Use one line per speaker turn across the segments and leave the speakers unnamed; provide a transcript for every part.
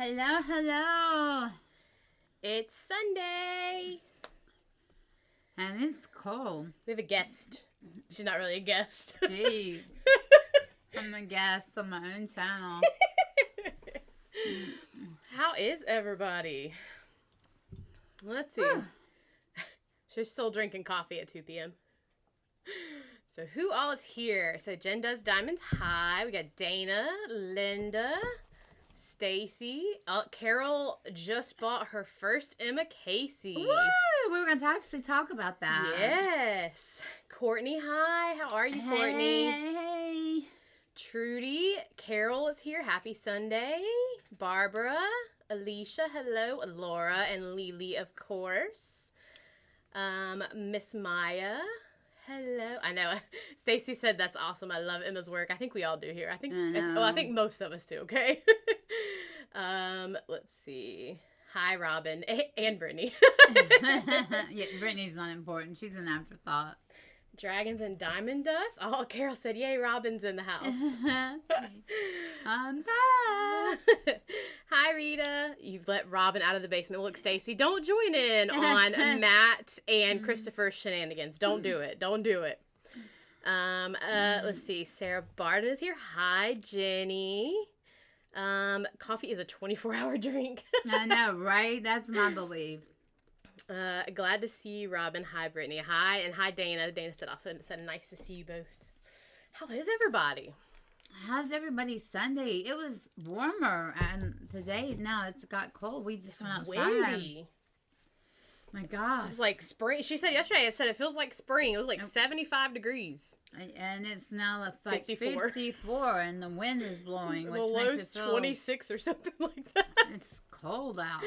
Hello, hello.
It's Sunday.
And it's cold.
We have a guest. She's not really a guest.
Jeez. I'm a guest on my own channel.
How is everybody? Let's see. She's still drinking coffee at 2 p.m. So who all is here? So Jen does Diamonds High. We got Dana, Linda, Stacy. Carol just bought her first Emma Casey.
Woo! We were going to actually talk about that.
Yes. Courtney, hi. How are you, Courtney?
Hey.
Trudy, Carol is here. Happy Sunday. Barbara, Alicia, hello. Laura and Lily, of course. Miss Maya, hello. I know. Stacy said that's awesome. I love Emma's work. I think we all do here. I think most of us do, okay? Let's see. Hi, Robin. And Brittany.
Yeah, Brittany's not important. She's an afterthought.
Dragons and Diamond Dust. Oh, Carol said, yay, Robin's in the house.
I'm back.
Hi, Rita. You've let Robin out of the basement. Look, Stacy, don't join in on Matt and Christopher's shenanigans. Don't do it. Don't do it. Let's see. Sarah Barden is here. Hi, Jenny. Coffee is a 24-hour drink.
I know, right? That's my belief.
Glad to see you, Robin. Hi, Brittany. Hi, and hi, Dana. Dana said nice to see you both. How is everybody?
How's everybody's Sunday? It was warmer, and today, now it's got cold. We just went outside.
Windy.
My gosh.
It's like spring. She said yesterday, it feels like spring. It was like 75 degrees.
And it's now like
54.
54, and the wind is blowing. Which
The
makes
low's
it feel
26 or something like that.
It's cold out.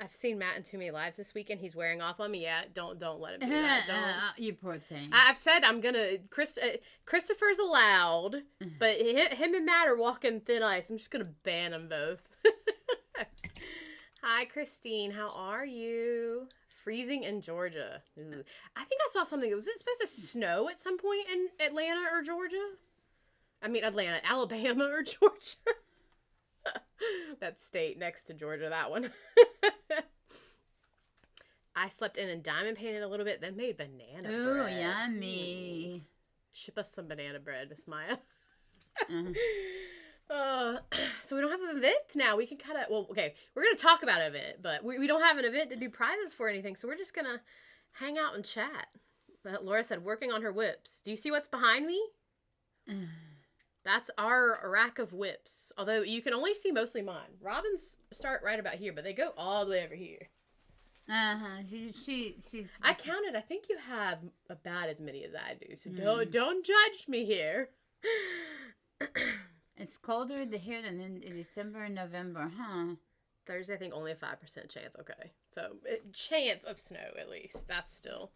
I've seen Matt in too many lives this weekend. He's wearing off on me. Yeah, don't let him do that. Don't.
You poor thing.
I've said I'm gonna. Christopher's allowed, but him and Matt are walking thin ice. I'm just gonna ban them both. Hi, Christine. How are you? Freezing in Georgia. Ooh. I think I saw something. Was it supposed to snow at some point in Atlanta or Georgia? I mean, Alabama or Georgia. That state next to Georgia, that one. I slept in and diamond painted a little bit, then made banana bread.
Ooh, yummy.
Ship us some banana bread, Miss Maya. So we don't have an event now. We can kind of, well, okay, we're going to talk about an event, but we don't have an event to do prizes for anything, so we're just going to hang out and chat. But Laura said, working on her whips. Do you see what's behind me? That's our rack of whips. Although you can only see mostly mine. Robin's start right about here, but they go all the way over here.
She's
I counted. I think you have about as many as I do. So don't judge me here.
It's colder here than in December and November, huh?
Thursday, I think only a 5% chance. Okay. So chance of snow, at least. That's still,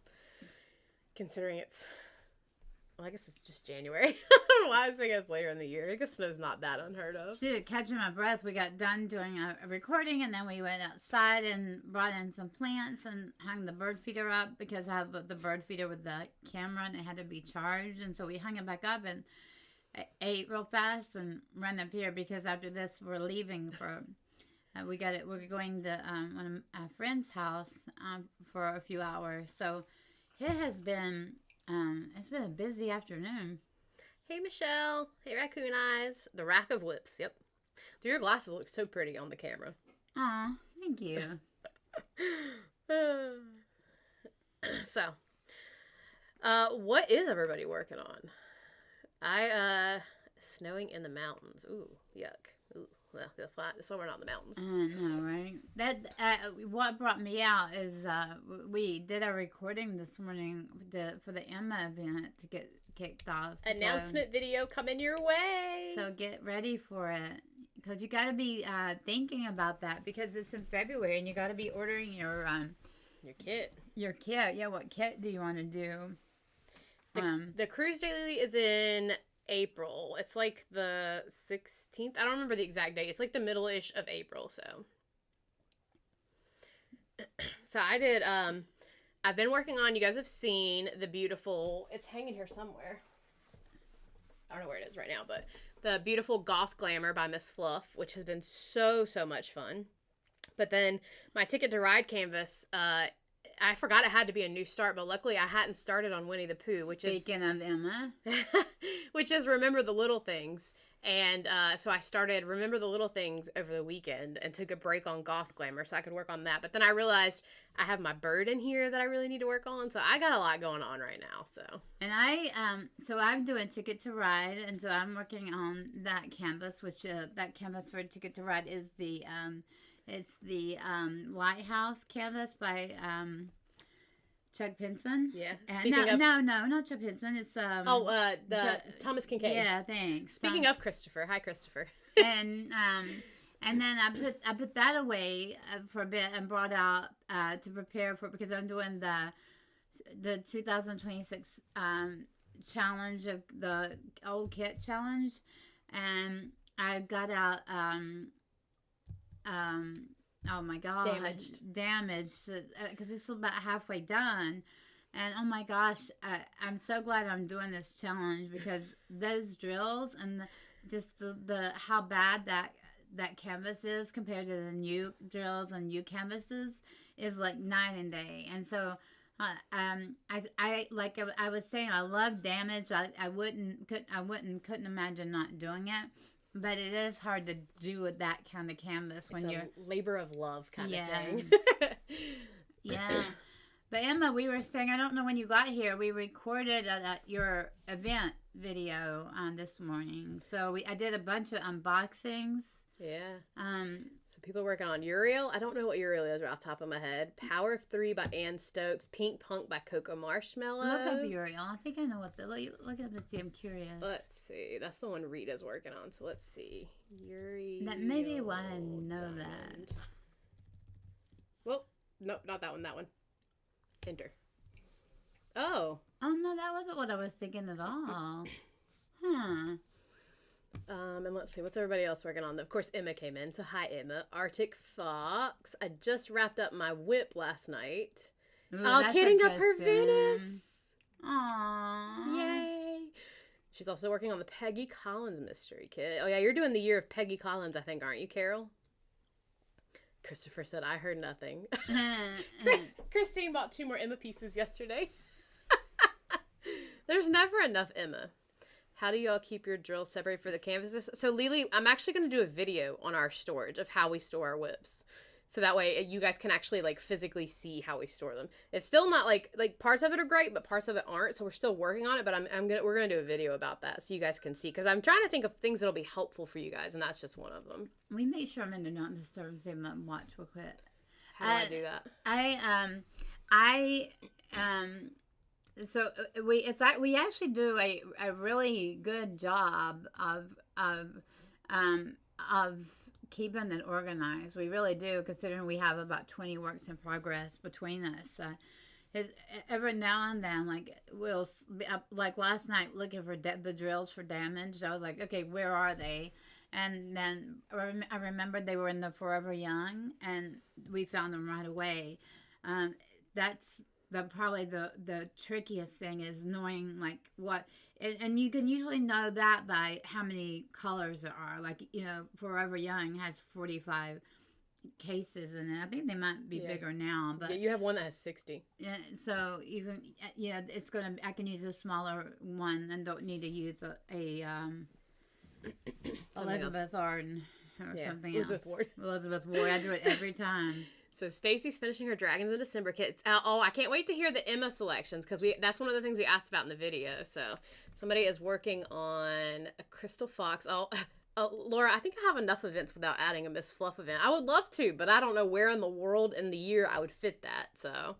considering it's, well, I guess it's just January. I don't know why I was thinking it's later in the year. I guess snow's not that unheard of.
Shoot, catching my breath. We got done doing a recording, and then we went outside and brought in some plants and hung the bird feeder up because I have the bird feeder with the camera, and it had to be charged. And so we hung it back up and ate real fast and ran up here because after this we're leaving for we're going to one of a friend's house for a few hours. So it has been it's been a busy afternoon.
Hey, Michelle. Hey, Raccoon Eyes. The rack of whips. Yep. Your glasses look so pretty on the camera.
Aw, thank you.
So, what is everybody working on? Snowing in the mountains. Ooh, yuck. Ooh, well, that's why we're not in the mountains.
I know, right? That what brought me out is we did a recording this morning for the Emma event to get kicked off.
Announcement video coming your way.
So get ready for it because you got to be thinking about that because it's in February and you got to be ordering your
kit.
Your kit, yeah. What kit do you want to do?
The cruise daily is in April. It's like the 16th. I don't remember the exact date. It's like the middle-ish of April, so. So I did, I've been working on, you guys have seen the beautiful, it's hanging here somewhere. I don't know where it is right now, but the beautiful Goth Glamour by Miss Fluff, which has been so much fun. But then my Ticket to Ride canvas, I forgot it had to be a new start, but luckily I hadn't started on Winnie the Pooh, which
Speaking of Emma.
which is Remember the Little Things. And so I started Remember the Little Things over the weekend and took a break on Goth Glamour so I could work on that. But then I realized I have my bird in here that I really need to work on. So I got a lot going on right now. So.
And so I'm doing Ticket to Ride, and so I'm working on that canvas, which that canvas for Ticket to Ride is it's the Lighthouse canvas by Chuck Pinson.
Yeah.
No, not Chuck Pinson. It's
Thomas Kincaid.
Yeah, thanks.
Speaking of Christopher, hi Christopher.
and then I put that away for a bit and brought out to prepare for, because I'm doing the 2026 challenge of the old kit challenge, and I got out oh my god, damaged because it's about halfway done. And oh my gosh, I'm so glad I'm doing this challenge, because those drills and the how bad that canvas is compared to the new drills and new canvases is like night and day. And so I was saying, I love damage. Couldn't imagine not doing it. But it is hard to do with that kind of canvas when you're
labor of love kind of thing.
Yeah. But Emma, we were saying, I don't know when you got here, we recorded your event video this morning. So I did a bunch of unboxings.
Yeah. So people working on Uriel. I don't know what Uriel is right off the top of my head. Power of 3 by Ann Stokes. Pink Punk by Coco Marshmallow.
Look up Uriel. I think I know what look up and see. I'm curious.
Let's see. That's the one Rita's working on. So let's see. Uriel.
That maybe why I know that.
Well, nope, not that one. That one. Enter. Oh.
Oh no, that wasn't what I was thinking at all. Huh.
And let's see, what's everybody else working on? Of course, Emma came in. So hi, Emma. Arctic Fox. I just wrapped up my whip last night.
Ooh,
kidding up her Venice.
Aww.
Yay. She's also working on the Peggy Collins mystery kit. Oh yeah, you're doing the year of Peggy Collins, I think, aren't you, Carol? Christopher said, I heard nothing. Christine bought 2 more Emma pieces yesterday. There's never enough Emma. How do y'all keep your drills separate for the canvases? So, Lily, I'm actually going to do a video on our storage of how we store our whips. So that way you guys can actually, like, physically see how we store them. It's still not, like parts of it are great, but parts of it aren't. So we're still working on it, but we're going to do a video about that so you guys can see. Because I'm trying to think of things that'll be helpful for you guys, and that's just one of them.
We make sure I'm in the not disturb and watch real quick.
How do I do that?
So we actually do a really good job of keeping it organized. We really do, considering we have about 20 works in progress between us. Every now and then, like we'll be up, like last night, looking for the drills for damage. I was like, okay, where are they? And then I remembered they were in the Forever Young, and we found them right away. That's probably the trickiest thing, is knowing like what, and you can usually know that by how many colors there are. Like, you know, Forever Young has 45 cases in it. I think they might be bigger now, but
yeah, you have one that has 60.
Yeah, so you can, it's gonna. I can use a smaller one and don't need to use a Elizabeth Arden or something else. Elizabeth Ward. I do it every time.
So Stacy's finishing her Dragons in December kits. I can't wait to hear the Emma selections, because that's one of the things we asked about in the video. So somebody is working on a Crystal Fox. Laura, I think I have enough events without adding a Miss Fluff event. I would love to, but I don't know where in the world in the year I would fit that. So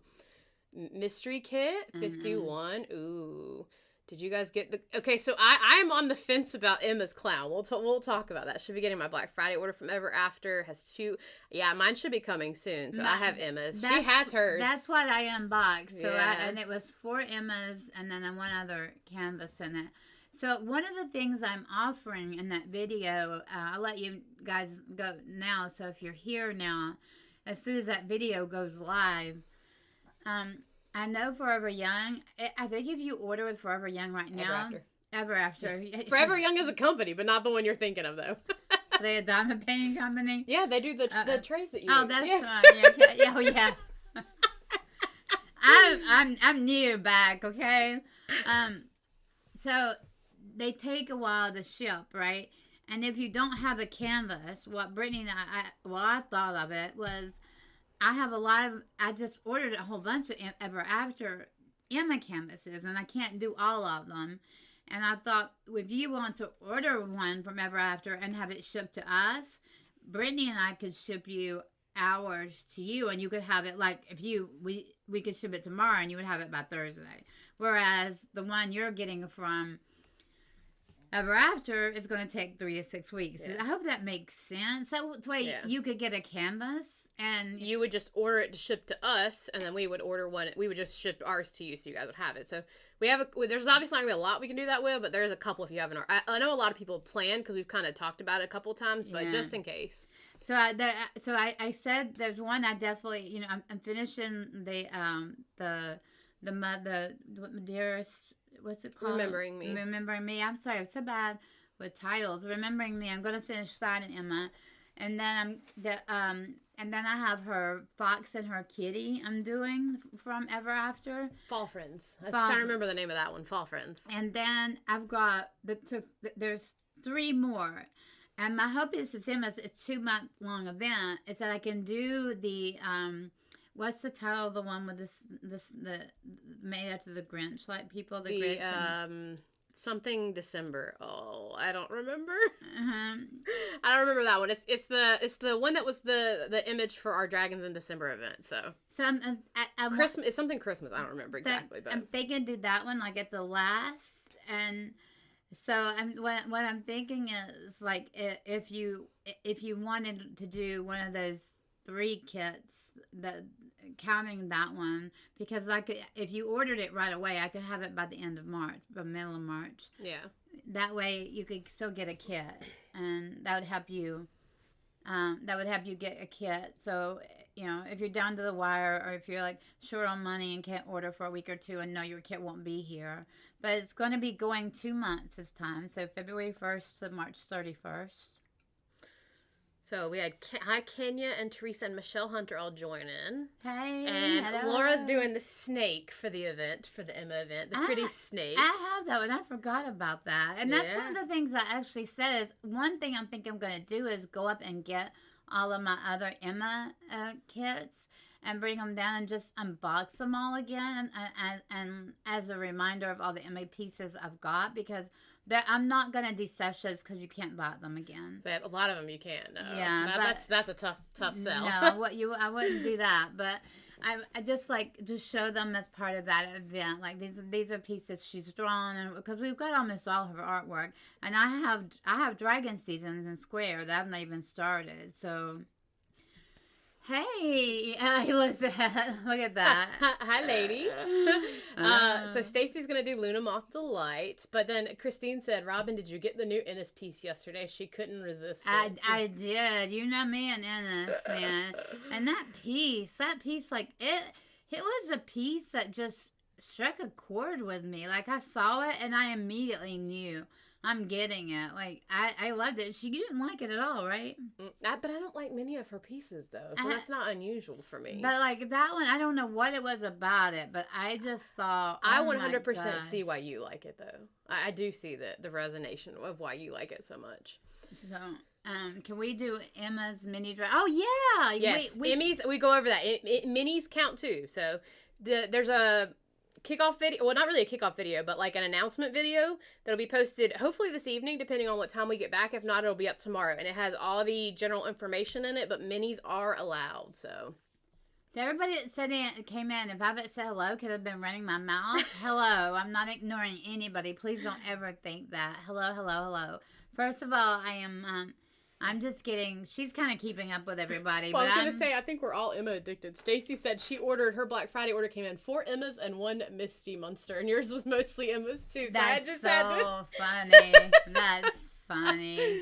mystery kit 51. Ooh. Did you guys get the... Okay, so I'm on the fence about Emma's clown. We'll talk about that. Should be getting my Black Friday order from Ever After. Has 2... Yeah, mine should be coming soon. So I have Emma's. She has hers.
That's what I unboxed. So and it was 4 Emma's and then one other canvas in it. So one of the things I'm offering in that video, I'll let you guys go now. So if you're here now, as soon as that video goes live... I know Forever Young. I think if you order with Forever Young right now, Ever After.
Forever Young is a company, but not the one you're thinking of, though.
They a diamond painting company.
Yeah, they do the trays that you.
Oh,
make.
that's
yeah.
fun. Yeah, okay. Oh, yeah. I'm new back, okay? So they take a while to ship, right? And if you don't have a canvas, what Brittany and I thought of it was, I just ordered a whole bunch of Ever After Emma canvases, and I can't do all of them. And I thought, if you want to order one from Ever After and have it shipped to us, Brittany and I could ship you ours to you, and you could have it like if we could ship it tomorrow and you would have it by Thursday. Whereas the one you're getting from Ever After is going to take 3 to 6 weeks. Yeah. I hope that makes sense. That way you could get a canvas and
you would just order it to ship to us, and then we would order one. We would just ship ours to you, so you guys would have it. So there's obviously not gonna be a lot we can do that with, but there's a couple if you have I know a lot of people plan because we've kind of talked about it a couple times, but just in case.
So I said there's one I definitely I'm finishing the dearest, what's it called?
Remembering Me.
I'm sorry, I'm so bad with titles. Remembering Me. I'm gonna finish that and Emma, and then I have her Fox and Her Kitty. I'm doing from Ever After.
Fall Friends. I was trying to remember the name of that one. Fall Friends.
And then I've got there's 3 more. And my hope is it's a 2-month long event. Is that I can do the what's the title of the one with the made after the Grinch, like people the Grinch
something December. Oh, I don't remember. I don't remember that one. It's the one that was the image for our Dragons in December event. So I'm Christmas. It's something Christmas. I don't remember exactly, but
they can do that one like at the last. And so what I'm thinking is like if you wanted to do one of those 3 kits, counting that one, because if you ordered it right away, I could have it by the end of March, by middle of March.
Yeah.
That way you could still get a kit, and that would help you. Get a kit. So if you're down to the wire, or if you're like short on money and can't order for a week or 2 and know your kit won't be here, but it's going to be going 2 months this time, so February 1st to March 31st.
So we had Kenya and Teresa and Michelle Hunter all join in.
Hey,
and
hello.
Laura's doing the snake for the event, for the Emma event, the pretty snake.
I have that one. I forgot about that. And that's one of the things I actually said is one thing I'm thinking I'm going to do is go up and get all of my other Emma kits and bring them down and just unbox them all again and as a reminder of all the Emma pieces I've got, because I'm not going to do stuff shows because you can't buy them again.
But a lot of them you can't. No.
Yeah,
that's a tough sell.
No, I wouldn't do that. But I just like to show them as part of that event. Like these are pieces she's drawn, and because we've got almost all of her artwork, and I have Dragon Seasons in Square that I've not even started. So. Hey, look at that.
Hi, ladies. So Stacy's going to do Luna Moth Delight, but then Christine said, Robin, did you get the new Ennis piece yesterday? She couldn't resist it.
I did. You know me and Ennis, man. And that piece, like, it was a piece that just struck a chord with me. Like, I saw it, and I immediately knew. I'm getting it. Like, I loved it. You didn't like it at all, right?
But I don't like many of her pieces, though. So that's not unusual for me.
But, like, that one, I don't know what it was about it. But I just thought,
I 100% see why you like it, though. I do see the resonation of why you like it so much.
So, can we do Emma's mini dress? Oh, yeah.
Yes. Emmy's, we go over that. Minis count, too. So, there's a kickoff video, well, not really a kickoff video, but like an announcement video that'll be posted hopefully this evening, depending on what time we get back. If not, it'll be up tomorrow, and it has all the general information in it, but minis are allowed. So
to everybody that came in, if I haven't said hello, could have been running my mouth. Hello. I'm not ignoring anybody. Please don't ever think that. Hello. First of all, I'm just kidding. She's kind of keeping up with everybody.
Well,
but
I was going to say, I think we're all Emma addicted. Stacy said she ordered, her Black Friday order came in 4 Emmas and 1 Misty Munster, and yours was mostly Emmas too. So
That's
I just
so
had to...
funny. That's funny.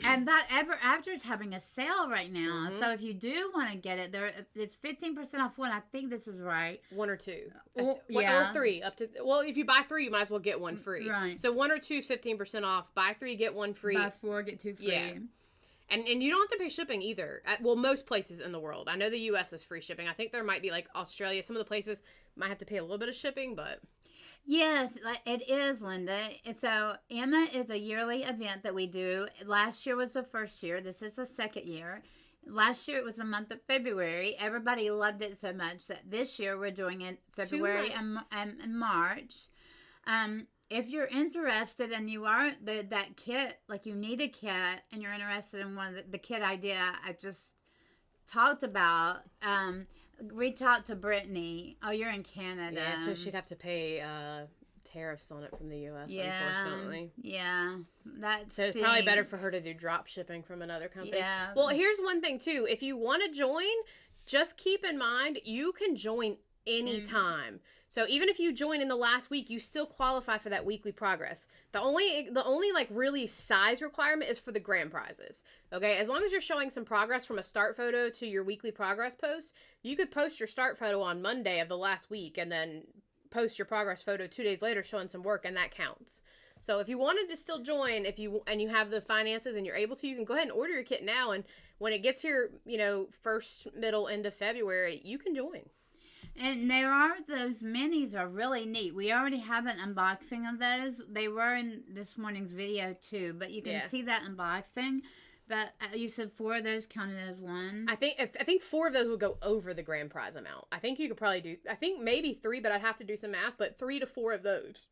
And that after is having a sale right now.
Mhm.
So if you do want to get it, it's 15% off one. I think this is right.
One or two.
Yeah.
Or three. Up to, well, if you buy three, you might as well get one free.
Right.
So 1 or 2 is 15% off. Buy 3, get 1 free.
Buy 4, get 2 free.
Yeah. And you don't have to pay shipping either. Well, most places in the world. I know the U.S. is free shipping. I think there might be like Australia. Some of the places might have to pay a little bit of shipping, but...
Yes, it is, Linda. And so Emma is a yearly event that we do. Last year was the first year. This is the second year. Last year it was the month of February. Everybody loved it so much that this year we're doing it February and March. If you're interested and you are that kit, like you need a kit and you're interested in one of the kit idea I just talked about, reach out to Brittany. Oh, you're in Canada.
Yeah, so she'd have to pay tariffs on it from the U.S., unfortunately.
Yeah.
So it's probably better for her to do drop shipping from another company.
Yeah.
Well, here's one thing, too. If you want to join, just keep in mind, you can join anytime. So even if you join in the last week, you still qualify for that weekly progress. The only like really size requirement is for the grand prizes. Okay, as long as you're showing some progress from a start photo to your weekly progress post, you could post your start photo on Monday of the last week and then post your progress photo 2 days later showing some work, and that counts. So if you wanted to still join, and you have the finances and you're able to, you can go ahead and order your kit now, and when it gets here, first, middle, end of February, you can join.
And those minis are really neat. We already have an unboxing of those. They were in this morning's video too, but you can see that unboxing. But you said 4 of those counted as one.
I think 4 of those would go over the grand prize amount. I think you could probably do. I think maybe 3, but I'd have to do some math. But 3 to 4 of those,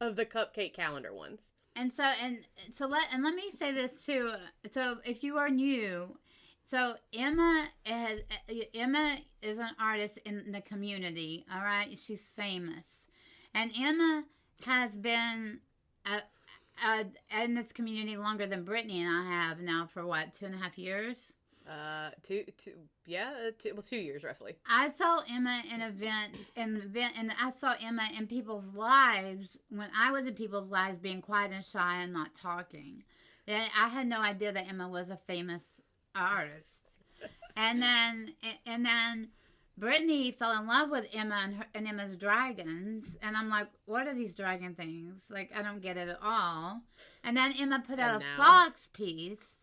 of the cupcake calendar ones.
And let me say this too. So if you are new. So Emma is an artist in the community, all right? She's famous. And Emma has been in this community longer than Brittany and I have now for what, 2.5 years?
2 years roughly.
I saw Emma in events, and I saw Emma in people's lives when I was in people's lives being quiet and shy and not talking. I had no idea that Emma was a famous artist. And then Brittany fell in love with Emma and Emma's dragons, and I'm like, what are these dragon things? Like, I don't get it at all. And then Emma put out a fox piece,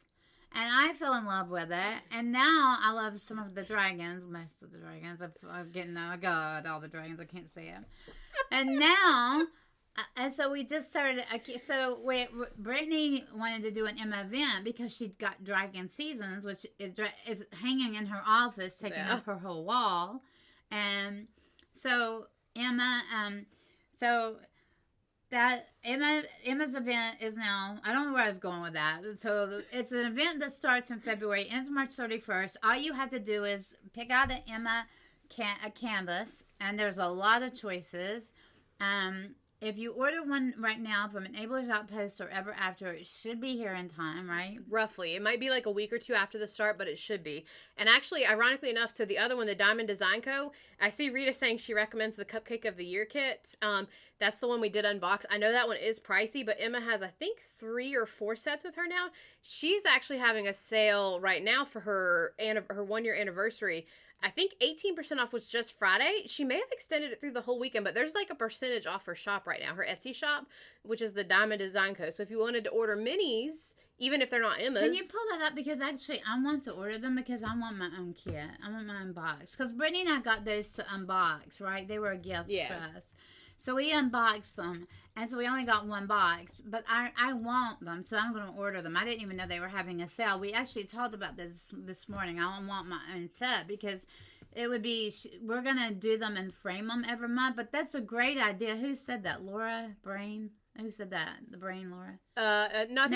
and I fell in love with it, and now I love some of the dragons, most of the dragons. I'm getting, oh God, all the dragons, I can't see them. And now... And so we just started. Brittany wanted to do an Emma event because she'd got Dragon Seasons, which is hanging in her office, taking up her whole wall. And so Emma, Emma's event is now. I don't know where I was going with that. So it's an event that starts in February, ends March 31st. All you have to do is pick out an Emma canvas, and there's a lot of choices. If you order one right now from Enablers Outpost or Ever After, it should be here in time, right?
Roughly. It might be like a week or 2 after the start, but it should be. And actually, ironically enough, so the other one, the Diamond Design Co., I see Rita saying she recommends the Cupcake of the Year kit. That's the one we did unbox. I know that one is pricey, but Emma has, I think, 3 or 4 sets with her now. She's actually having a sale right now for her 1-year anniversary. I think 18% off was just Friday. She may have extended it through the whole weekend, but there's like a percentage off her shop right now, her Etsy shop, which is the Diamond Design Co. So if you wanted to order minis, even if they're not Emma's.
Can you pull that up? Because actually I want to order them because I want my own kit. I want my own box. Because Brittany and I got those to unbox, right? They were a gift for us. So we unboxed them. And so we only got one box. But I want them, so I'm going to order them. I didn't even know they were having a sale. We actually talked about this morning. I want my own set because it would be, we're going to do them and frame them every month. But that's a great idea. Who said that? Laura Brain? Who said that? The Brain, Laura?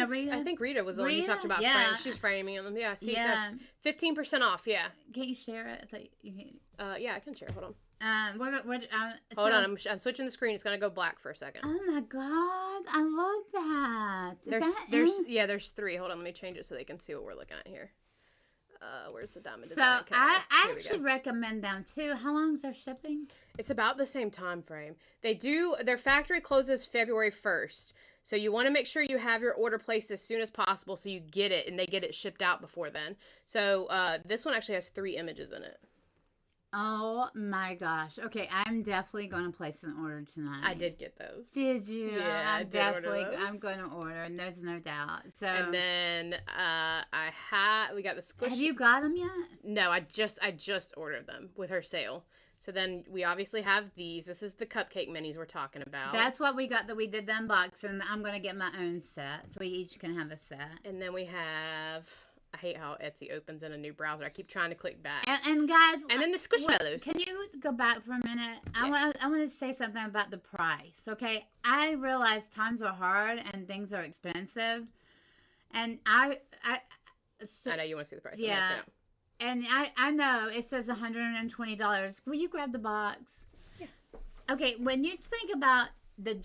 Rita? I think Rita was the one you talked about.
Yeah.
She's framing them. Yeah. See, so 15% off. Yeah.
Can you share it? I thought you can.
Yeah, I can share. Hold on.
Hold
on, I'm switching the screen. It's gonna go black for a second.
Oh my God, I love that.
There's 3. Hold on, let me change it so they can see what we're looking at here. Where's the Diamond
So
Design?
I actually recommend them too. How long is their shipping?
It's about the same time frame. Their factory closes February 1st. So you want to make sure you have your order placed as soon as possible so you get it and they get it shipped out before then. So this one actually has 3 images in it.
Oh my gosh. Okay, I'm definitely going to place an order tonight.
I did get those.
Did you?
Yeah,
I'm
I did
definitely
order those.
I'm going to order, and there's no doubt. So
And then we got the squish.
have you got them yet?
No, I just ordered them with her sale. So then we obviously have these. This is the cupcake minis we're talking about.
That's what we got that we did the unboxing. I'm going to get my own set, so we each can have a set.
And then we have, I hate how Etsy opens in a new browser. I keep trying to click back.
And guys,
And then the Squishmallows.
Can you go back for a minute?
Yeah.
I want to say something about the price. Okay, I realize times are hard and things are expensive, and so,
I know you want to see the price.
yeah. And I know it says $120. Will you grab the box?
Yeah.
Okay, when you think about the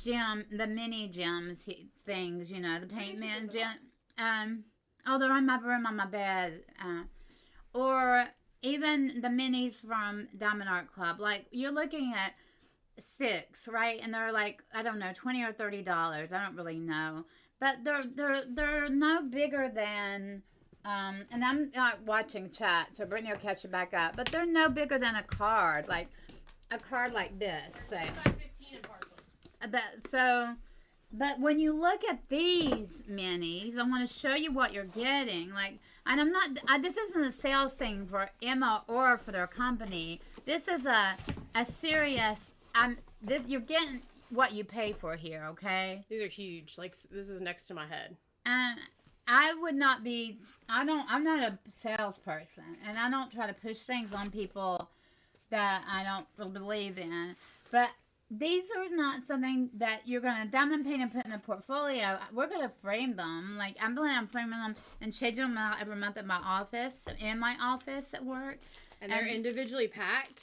mini gems things, you know, the paint man gem. Oh, they're on my room on my bed. Or even the minis from Diamond Art Club. Like, you're looking at 6, right? And they're like, I don't know, $20 or $30. I don't really know. But they're no bigger than... and I'm not watching chat, so Brittany will catch it back up. But they're no bigger than a card, like a card like this. Say. But when you look at these minis, I want to show you what you're getting. Like, and I'm not. This isn't a sales thing for Emma or for their company. This is a serious. You're getting what you pay for here. Okay.
These are huge. Like, this is next to my head.
And I would not be. I'm not a salesperson, and I don't try to push things on people that I don't believe in. But these are not something that you're going to diamond paint and put in a portfolio. We're going to frame them. Like, I'm planning on framing them and changing them out every month at my office, in my office at work.
And they're individually packed.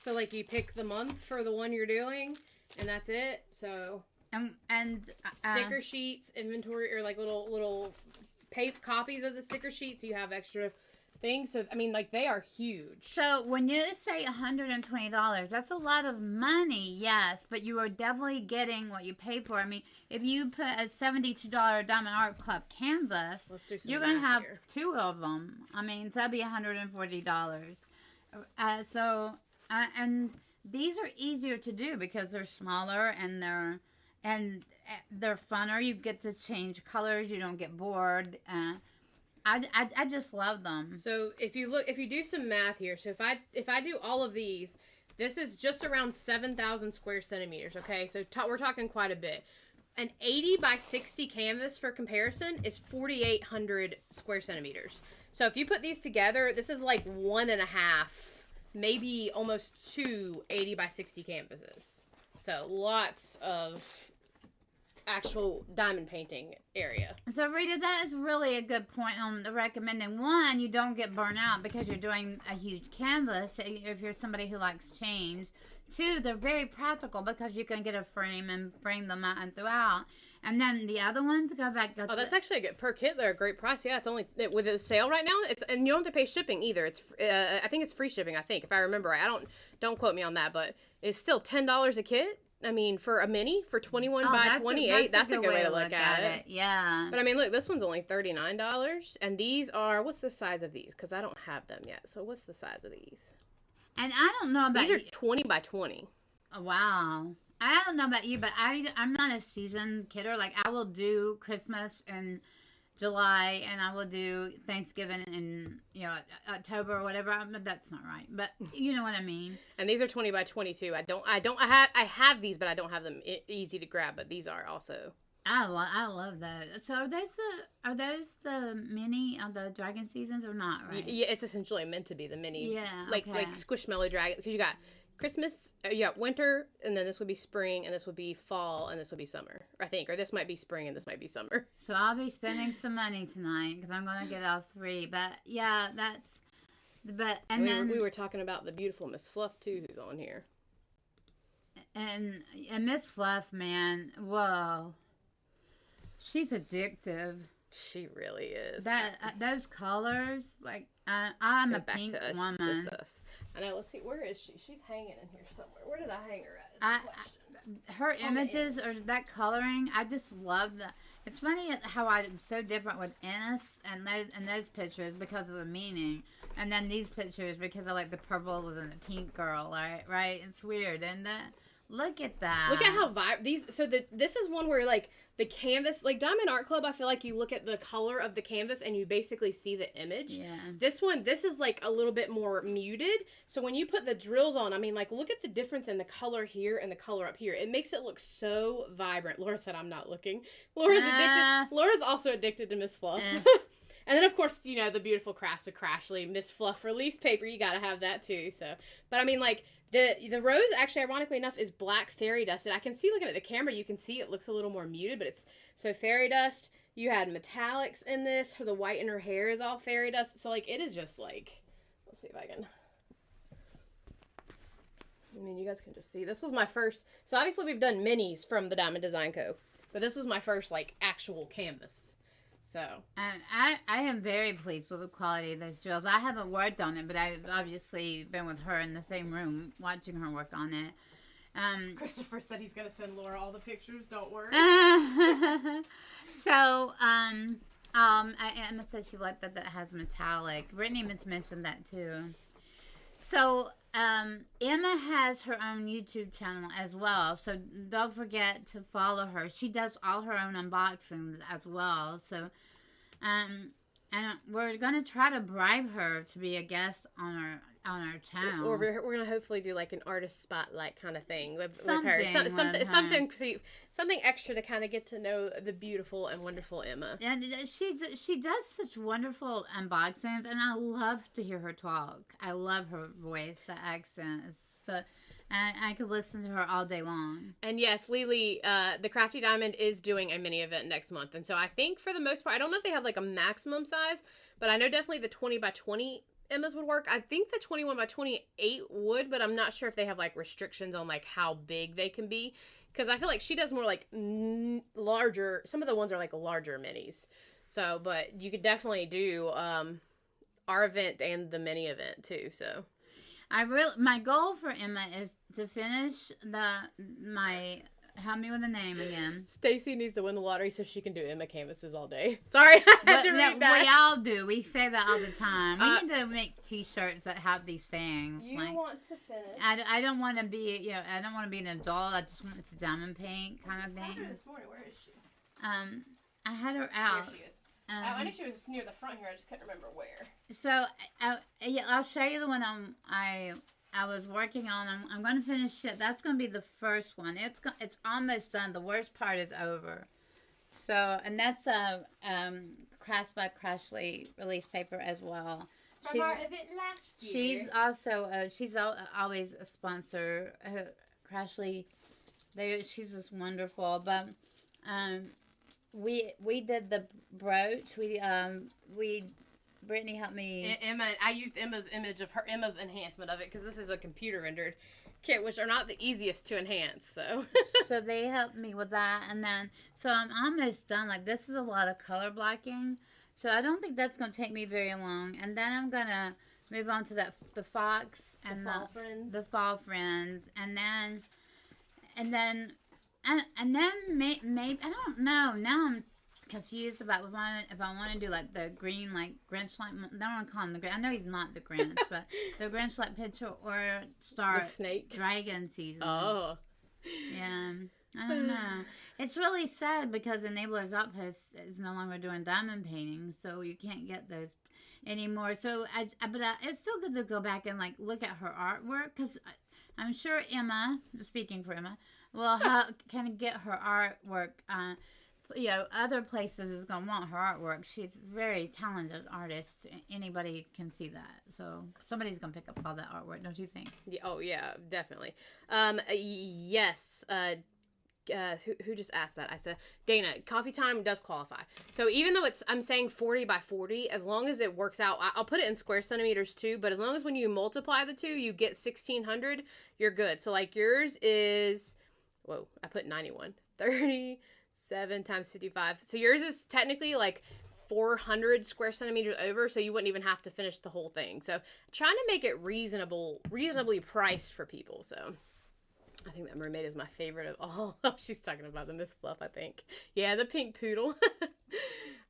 So, like, you pick the month for the one you're doing, and that's it. So,
and
sticker sheets, inventory, or like little copies of the sticker sheets, so you have extra things. So, I mean, like, they are huge.
So when you say $120, that's a lot of money, yes, but you are definitely getting what you pay for. I mean, if you put a $72 Diamond Art Club canvas, you're going to have here. 2 of them. I mean, so that'd be $140. And these are easier to do because they're smaller and they're funner. You get to change colors. You don't get bored. I just love them.
So if you do some math here, so if I do all of these, this is just around 7,000 square centimeters. Okay, so we're talking quite a bit. An 80 by 60 canvas, for comparison, is 4,800 square centimeters. So if you put these together, this is like 1.5, maybe almost 2 80 by 60 canvases. So lots of actual diamond painting area.
So Rita, that is really a good point on the recommending. One, you don't get burnt out because you're doing a huge canvas if you're somebody who likes change. 2, they're very practical because you can get a frame and frame them out and throughout. And then the other ones go back.
That's actually a good per kit. They're a great price. Yeah, it's only with a sale right now. And you don't have to pay shipping either. It's I think it's free shipping. I think, if I remember right. Don't quote me on that, but it's still $10 a kit. I mean, for a mini, for 21 by 28, that's a good way to look at it.
Yeah.
But I mean, look, this one's only $39, and these are, what's the size of these? Because I don't have them yet. So what's the size of these?
And I don't know about
these are 20 by 20.
Oh, wow. I don't know about you, but I'm not a season kidder. Like, I will do Christmas in July, and I will do Thanksgiving in, October or whatever. That's not right, but you know what I mean.
And these are 20 by 22. I have these, but I don't have them easy to grab. But these are also.
I love those. So are those the mini of the dragon seasons or not? Right?
Yeah, it's essentially meant to be the mini.
Yeah.
Like Squishmallow dragon, because you got Christmas, winter, and then this would be spring, and this would be fall, and this would be summer, I think. Or this might be spring, and this might be summer.
So I'll be spending some money tonight because I'm going to get all 3. But, yeah,
we were talking about the beautiful Miss Fluff, too, who's on here.
And Miss Fluff, man, whoa. She's addictive.
She really is.
Those colors, like, I'm a pink woman.
Just us. I know. Let's see. Where is she? She's hanging in here somewhere. Where did I hang her at?
her images or that coloring, I just love the. It's funny how I'm so different with Ennis and those pictures because of the meaning, and then these pictures because I like the purple and the pink girl. Right? It's weird, isn't it? Look at that.
Look at how these. So this is one where like the canvas, like Diamond Art Club. I feel like you look at the color of the canvas and you basically see the image.
Yeah.
This is like a little bit more muted. So when you put the drills on, I mean, like look at the difference in the color here and the color up here. It makes it look so vibrant. Laura said, "I'm not looking." Laura's addicted. Laura's also addicted to Miss Fluff. And then, of course, you know, the beautiful Crafts of Crashly, Miss Fluff release paper. You got to have that, too. So, but, I mean, like, the rose, actually, ironically enough, is black fairy dust. And I can see, looking at the camera, you can see it looks a little more muted. But it's, so fairy dust. You had metallics in this. The white in her hair is all fairy dust. So, like, it is just, like, let's see if I can. I mean, you guys can just see. This was my first. So, obviously, we've done minis from the Diamond Design Co. But this was my first, like, actual canvas. So.
I am very pleased with the quality of those drills. I haven't worked on it, but I've obviously been with her in the same room watching her work on it.
Christopher said he's going to send Laura all the pictures. Don't worry.
So, Emma said she liked that has metallic. Brittany mentioned that too. So, Emma has her own YouTube channel as well, so don't forget to follow her. She does all her own unboxings as well, so, and we're going to try to bribe her to be a guest on our channel.
Or we're going to hopefully do like an artist spotlight kind of thing with
something
her. Something extra to kind of get to know the beautiful and wonderful Emma.
And she does such wonderful unboxings, and I love to hear her talk. I love her voice, the accent. So I could listen to her all day long.
And yes, Lily, the Crafty Diamond is doing a mini event next month. And so I think for the most part, I don't know if they have like a maximum size, but I know definitely the 20 by 20 Emmas would work. I think the 21 by 28 would, but I'm not sure if they have like restrictions on like how big they can be. Because I feel like she does more like larger, some of the ones are like larger minis. So, but you could definitely do our event and the mini event too, so.
My goal for Emma is to finish help me with the name again.
Stacy needs to win the lottery so she can do Emma canvases all day. Sorry, I had to read that.
We all do. We say that all the time. We need to make T-shirts that have these sayings.
You want to finish?
I don't want to be, I don't want to be an adult. I just want to diamond paint kind of thing.
This morning. Where is she?
I had her out.
There she is. I knew she was near the front here. I just couldn't remember where.
So I'll show you the one I was working on. I'm going to finish it. That's going to be the first one. It's almost done. The worst part is over. So, and that's a Crafts by Crashly release paper as well.
From our event last year.
She's also she's always a sponsor. Crashly, she's just wonderful. But we did the brooch. Brittany helped me.
Emma, I used Emma's image of Emma's enhancement of it because this is a computer rendered kit, which are not the easiest to enhance. So,
so they helped me with that, and then so I'm almost done. Like this is a lot of color blocking, so I don't think that's gonna take me very long. And then I'm gonna move on to the fox and the fall friends, and then maybe I don't know. Now I'm confused about if I want to do like the green, like Grinch, like I don't want to call him the Grinch. I know he's not the Grinch, but the Grinch like picture or start
the snake
dragon season.
Oh,
yeah. I don't know. It's really sad because Enabler's Outpost is no longer doing diamond painting, so you can't get those anymore. So but it's still good to go back and like look at her artwork because I'm sure Emma, speaking for Emma, will kind of get her artwork. Other places is going to want her artwork. She's a very talented artist. Anybody can see that. So somebody's going to pick up all that artwork, don't you think?
Yeah, oh, yeah, definitely. Yes. Who just asked that? I said, Dana, coffee time does qualify. So even though I'm saying 40 by 40, as long as it works out, I'll put it in square centimeters too, but as long as when you multiply the two, you get 1600, you're good. So like yours is, whoa, I put 91. 37 times 55. So yours is technically like 400 square centimeters over, so you wouldn't even have to finish the whole thing. So trying to make it reasonably priced for people. So I think that mermaid is my favorite of all. Oh, she's talking about the Miss Fluff, I think. Yeah, the pink poodle.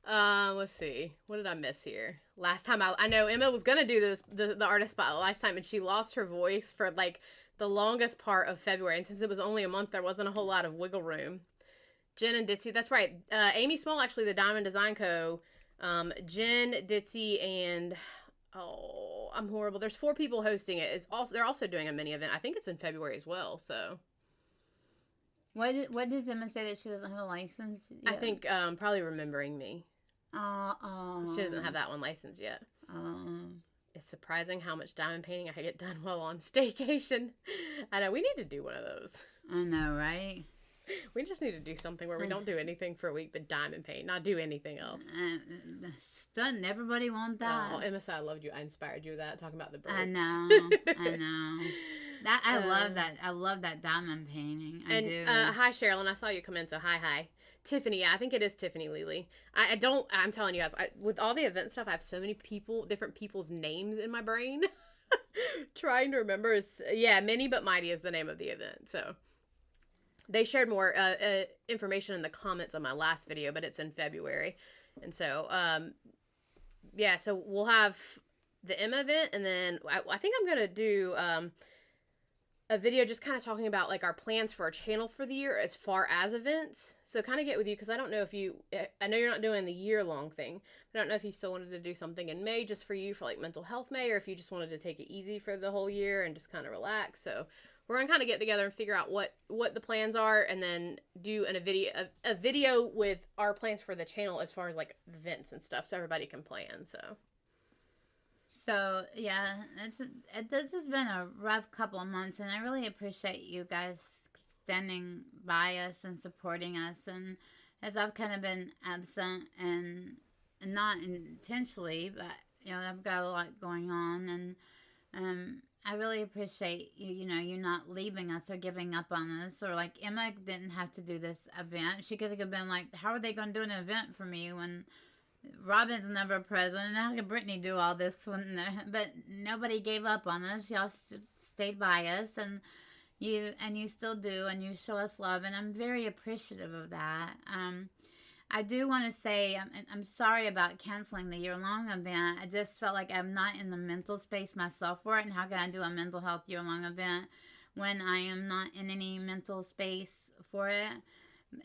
Let's see. What did I miss here? Last time I know Emma was gonna do the artist spot last time, and she lost her voice for like the longest part of February. And since it was only a month, there wasn't a whole lot of wiggle room. Jen and Ditzy, that's right. Amy Small, actually, the Diamond Design Co. Jen, Ditzy, and oh, I'm horrible. There's 4 people hosting it. They're also doing a mini event. I think it's in February as well. So,
What did Emma say that she doesn't have a license yet?
I think probably Remembering Me.
Oh.
She doesn't have that one licensed yet. It's surprising how much diamond painting I get done while on staycation. I know we need to do one of those.
I know, right?
We just need to do something where we don't do anything for a week but diamond paint, not do anything else.
Doesn't everybody want that?
Oh, Emma said I loved you. I inspired you with that, talking about the birds.
I know. I love that. I love that diamond painting. I do.
Hi, Sherilyn. I saw you come in, so hi. Tiffany. Yeah, I think it is Tiffany Lely. I'm telling you guys, with all the event stuff, I have so many different people's names in my brain. Trying to remember Mini But Mighty is the name of the event, so. They shared more information in the comments on my last video, but it's in February. And so, so we'll have the Emma event, and then I think I'm going to do a video just kind of talking about, like, our plans for our channel for the year as far as events. So kind of get with you, because I don't know if I know you're not doing the year-long thing. I don't know if you still wanted to do something in May just for you, for, like, Mental Health May, or if you just wanted to take it easy for the whole year and just kind of relax. So we're going to kind of get together and figure out what the plans are, and then do a video with our plans for the channel as far as, like, events and stuff, so everybody can plan,
So, yeah, this has been a rough couple of months, and I really appreciate you guys standing by us and supporting us. And as I've kind of been absent, and not intentionally, but, you know, I've got a lot going on, and I really appreciate you not leaving us or giving up on us. Or, like, Emma didn't have to do this event. She could have been like, how are they going to do an event for me when Robin's never present, and how can Brittany do all this but nobody gave up on us. Y'all stayed by us, and you still do, and you show us love, and I'm very appreciative of that. I do want to say I'm sorry about canceling the year-long event. I just felt like I'm not in the mental space myself for it, and how can I do a mental health year-long event when I am not in any mental space for it?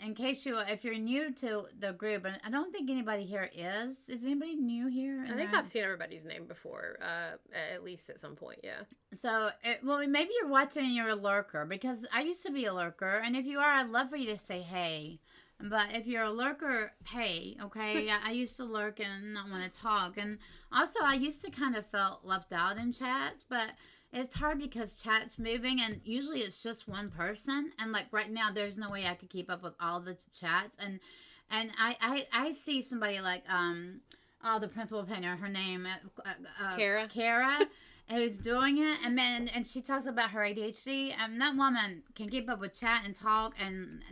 In case if you're new to the group, and I don't think anybody here is anybody new here?
I think I've seen everybody's name before, at least at some point, yeah.
So, maybe you're watching and you're a lurker, because I used to be a lurker, and if you are, I'd love for you to say hey. But if you're a lurker, hey, okay? I used to lurk and not want to talk, and also I used to kind of felt left out in chats, but it's hard because chat's moving, and usually it's just one person. And, like, right now, there's no way I could keep up with all the chats. And I see somebody like, the principal painter, her name, Kara, who's doing it. And she talks about her ADHD. And that woman can keep up with chat and talk and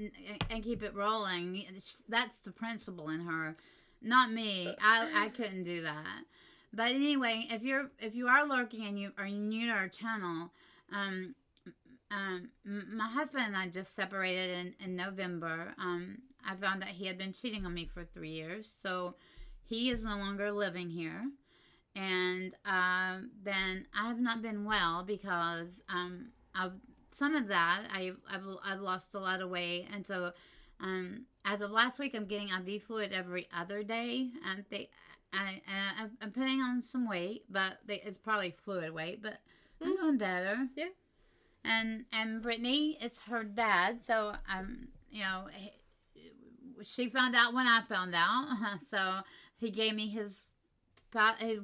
keep it rolling. That's the principal in her, not me. I couldn't do that. But anyway, if you are lurking and you are new to our channel, my husband and I just separated in November. I found that he had been cheating on me for 3 years, so he is no longer living here. And then I have not been well because of some of that. I've lost a lot of weight, and so as of last week, I'm getting IV fluid every other day. I'm putting on some weight, but it's probably fluid weight, but I'm doing better.
Yeah.
And Brittany, it's her dad, so she found out when I found out, so he gave me his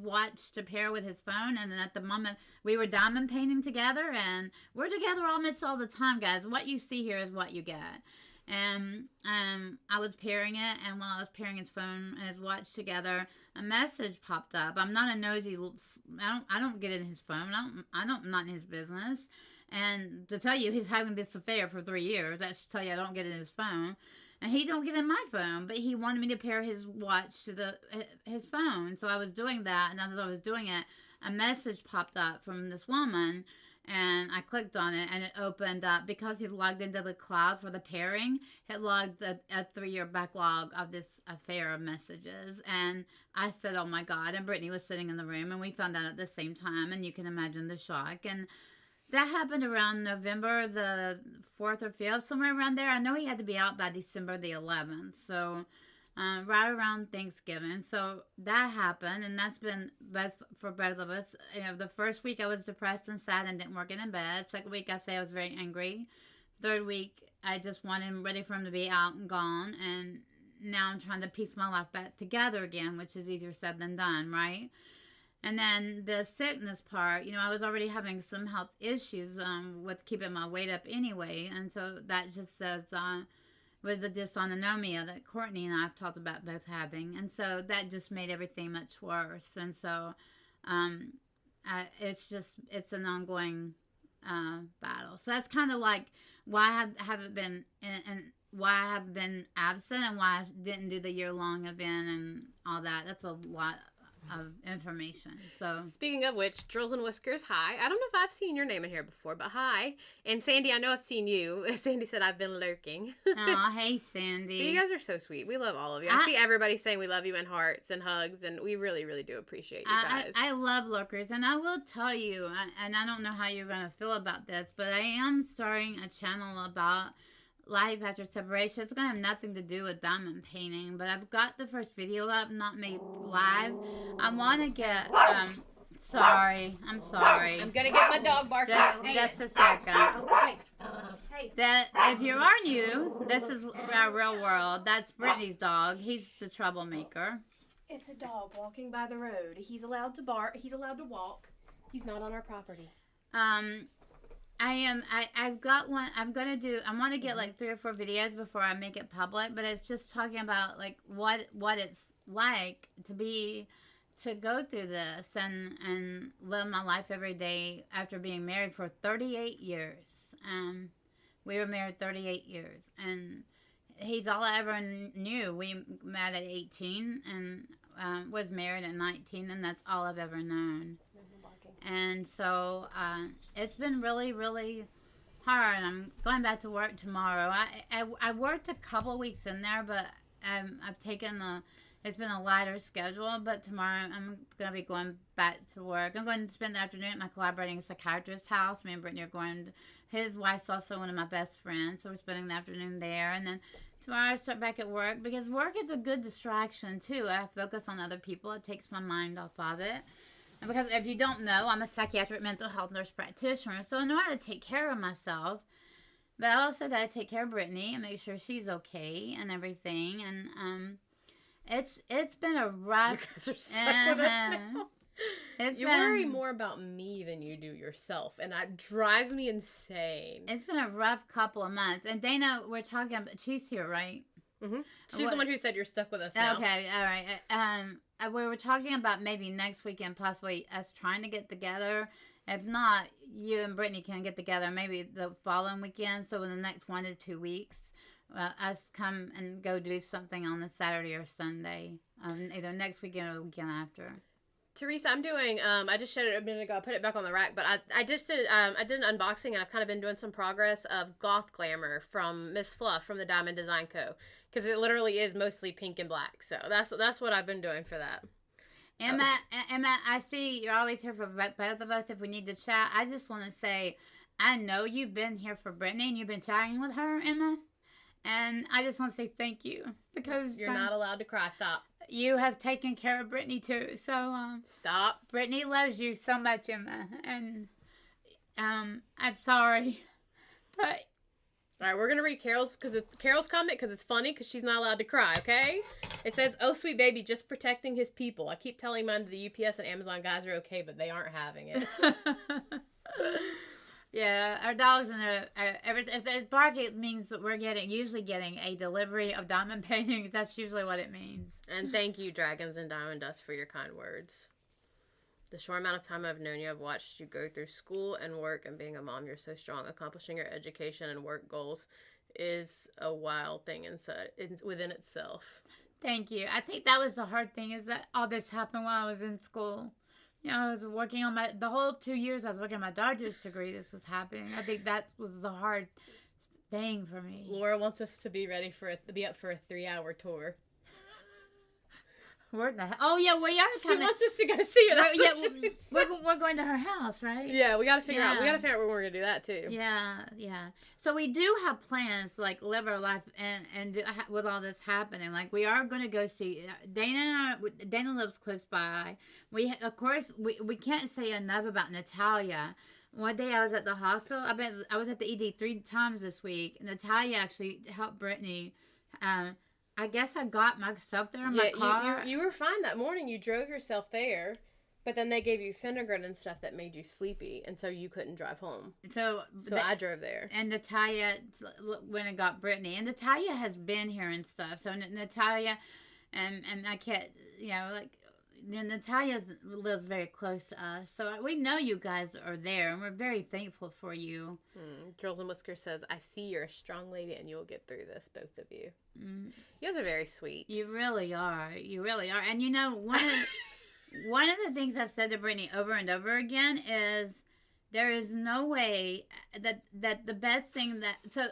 watch to pair with his phone, and then at the moment, we were diamond painting together, and we're together almost all the time, guys. What you see here is what you get. And I was pairing it, and while I was pairing his phone and his watch together, a message popped up. I'm not a nosy. I don't get in his phone. I'm not in his business. And to tell you, he's having this affair for 3 years. That should tell you I don't get in his phone, and he don't get in my phone. But he wanted me to pair his watch to his phone, so I was doing that. And as I was doing it, a message popped up from this woman. and I clicked on it, and it opened up because he logged into the cloud for the pairing. It logged a 3-year backlog of this affair of messages, and I said, "Oh my God!" And Brittany was sitting in the room, and we found out at the same time, and you can imagine the shock. And that happened around November the 4th or 5th, somewhere around there. I know he had to be out by December the 11th, so right around Thanksgiving. So that happened, and that's been for both of us. You know, the first week I was depressed and sad and didn't work in bed. Second week I say I was very angry. Third week I just wanted him ready for him to be out and gone, and now I'm trying to piece my life back together again, which is easier said than done, right? And then the sickness part, you know, I was already having some health issues with keeping my weight up anyway, and so that just says with the dysautonomia that Courtney and I have talked about both having. And so that just made everything much worse. And so it's an ongoing battle. So that's kind of like why I haven't been, and why I have been absent and why I didn't do the year-long event and all that. That's a lot of information. So
speaking of which, Drills and Whiskers, hi. I don't know if I've seen your name in here before, but hi. And Sandy, I know I've seen you. Sandy said I've been lurking.
Oh, hey Sandy.
But you guys are so sweet. We love all of you. I see everybody saying we love you and hearts and hugs, and we really, really do appreciate you guys.
I love lurkers, and I will tell you, and I don't know how you're going to feel about this, but I am starting a channel about life after separation. It's gonna have nothing to do with diamond painting, but I've got the first video up, not made live. I want to get sorry, I'm sorry.
I'm gonna get my dog barking.
Just a second. Hey. That if you are new, this is our real world. That's Brittany's dog. He's the troublemaker.
It's a dog walking by the road. He's allowed to bark. He's allowed to walk. He's not on our property.
I've got one. I want to get like 3 or 4 videos before I make it public, but it's just talking about like what it's like to go through this and live my life every day after being married for 38 years. We were married 38 years, and he's all I ever knew. We met at 18 and was married at 19, and that's all I've ever known. And so it's been really, really hard. I'm going back to work tomorrow. I worked a couple weeks in there, but I've taken it's been a lighter schedule. But tomorrow I'm going to be going back to work. I'm going to spend the afternoon at my collaborating psychiatrist's house. Me and Brittany are going. His wife's also one of my best friends, so we're spending the afternoon there. And then tomorrow I start back at work, because work is a good distraction too. I focus on other people. It takes my mind off of it. And because if you don't know, I'm a psychiatric mental health nurse practitioner, so I know how to take care of myself. But I also got to take care of Brittany and make sure she's okay and everything. And it's been a rough.
You guys are stuck with us now. You worry more about me than you do yourself, and that drives me insane.
It's been a rough couple of months. And Dana, we're talking about, she's here, right?
Mm-hmm. She's the one who said you're stuck with us now.
Okay, all right. We were talking about maybe next weekend, possibly us trying to get together. If not, you and Brittany can get together maybe the following weekend. So in the next 1 to 2 weeks, us come and go do something on a Saturday or Sunday, either next weekend or the weekend after.
Teresa, I'm doing, I just showed it a minute ago, I put it back on the rack, but I just did, I did an unboxing, and I've kind of been doing some progress of Goth Glamour from Miss Fluff from the Diamond Design Co. Because it literally is mostly pink and black, so that's what I've been doing for that.
Emma, I see you're always here for both of us if we need to chat. I just want to say, I know you've been here for Brittany, and you've been chatting with her, Emma, and I just want to say thank you, because
you're not allowed to cry. Stop.
You have taken care of Brittany too, so
stop.
Brittany loves you so much, Emma, and I'm sorry, but
all right, we're gonna read Carol's comment because it's funny, because she's not allowed to cry. Okay, it says, "Oh sweet baby, just protecting his people. I keep telling mine that the UPS and Amazon guys are okay, but they aren't having it."
Yeah, our dogs and if there's bark, it means that we're usually getting a delivery of diamond paintings. That's usually what it means.
And thank you, Dragons and Diamond Dust, for your kind words. The short amount of time I've known you, I've watched you go through school and work, and being a mom, you're so strong. Accomplishing your education and work goals is a wild thing within itself.
Thank you. I think that was the hard thing, is that all this happened while I was in school. You know, I was working on the whole 2 years I was working on my doctorate degree. This was happening. I think that was the hard thing for me.
Laura wants us to be ready to be up for a 3-hour tour.
Where the hell? Oh, yeah, we are
She wants us to go see her.
We're going to her house, right?
Yeah, we got to figure out. We got to figure out when we're going to do that, too.
Yeah. So we do have plans to, like, live our life and with all this happening. Like, we are going to go see Dana. Dana lives close by. Of course, we can't say enough about Natalia. One day I was at the hospital. I was at the ED 3 times this week. Natalia actually helped Brittany. I guess I got myself there in my car.
You were fine that morning. You drove yourself there, but then they gave you Finnegan and stuff that made you sleepy, and so you couldn't drive home. So I drove there.
And Natalia went and got Brittany. And Natalia has been here and stuff. So Natalia and I can't, you know, like, Natalia lives very close to us. So we know you guys are there, and we're very thankful for you.
Drills and Whiskers says, I see you're a strong lady, and you'll get through this, both of you. You guys are very sweet.
You really are. You really are. And, you know, one of the things I've said to Brittany over and over again is there is no way that the best thing that... So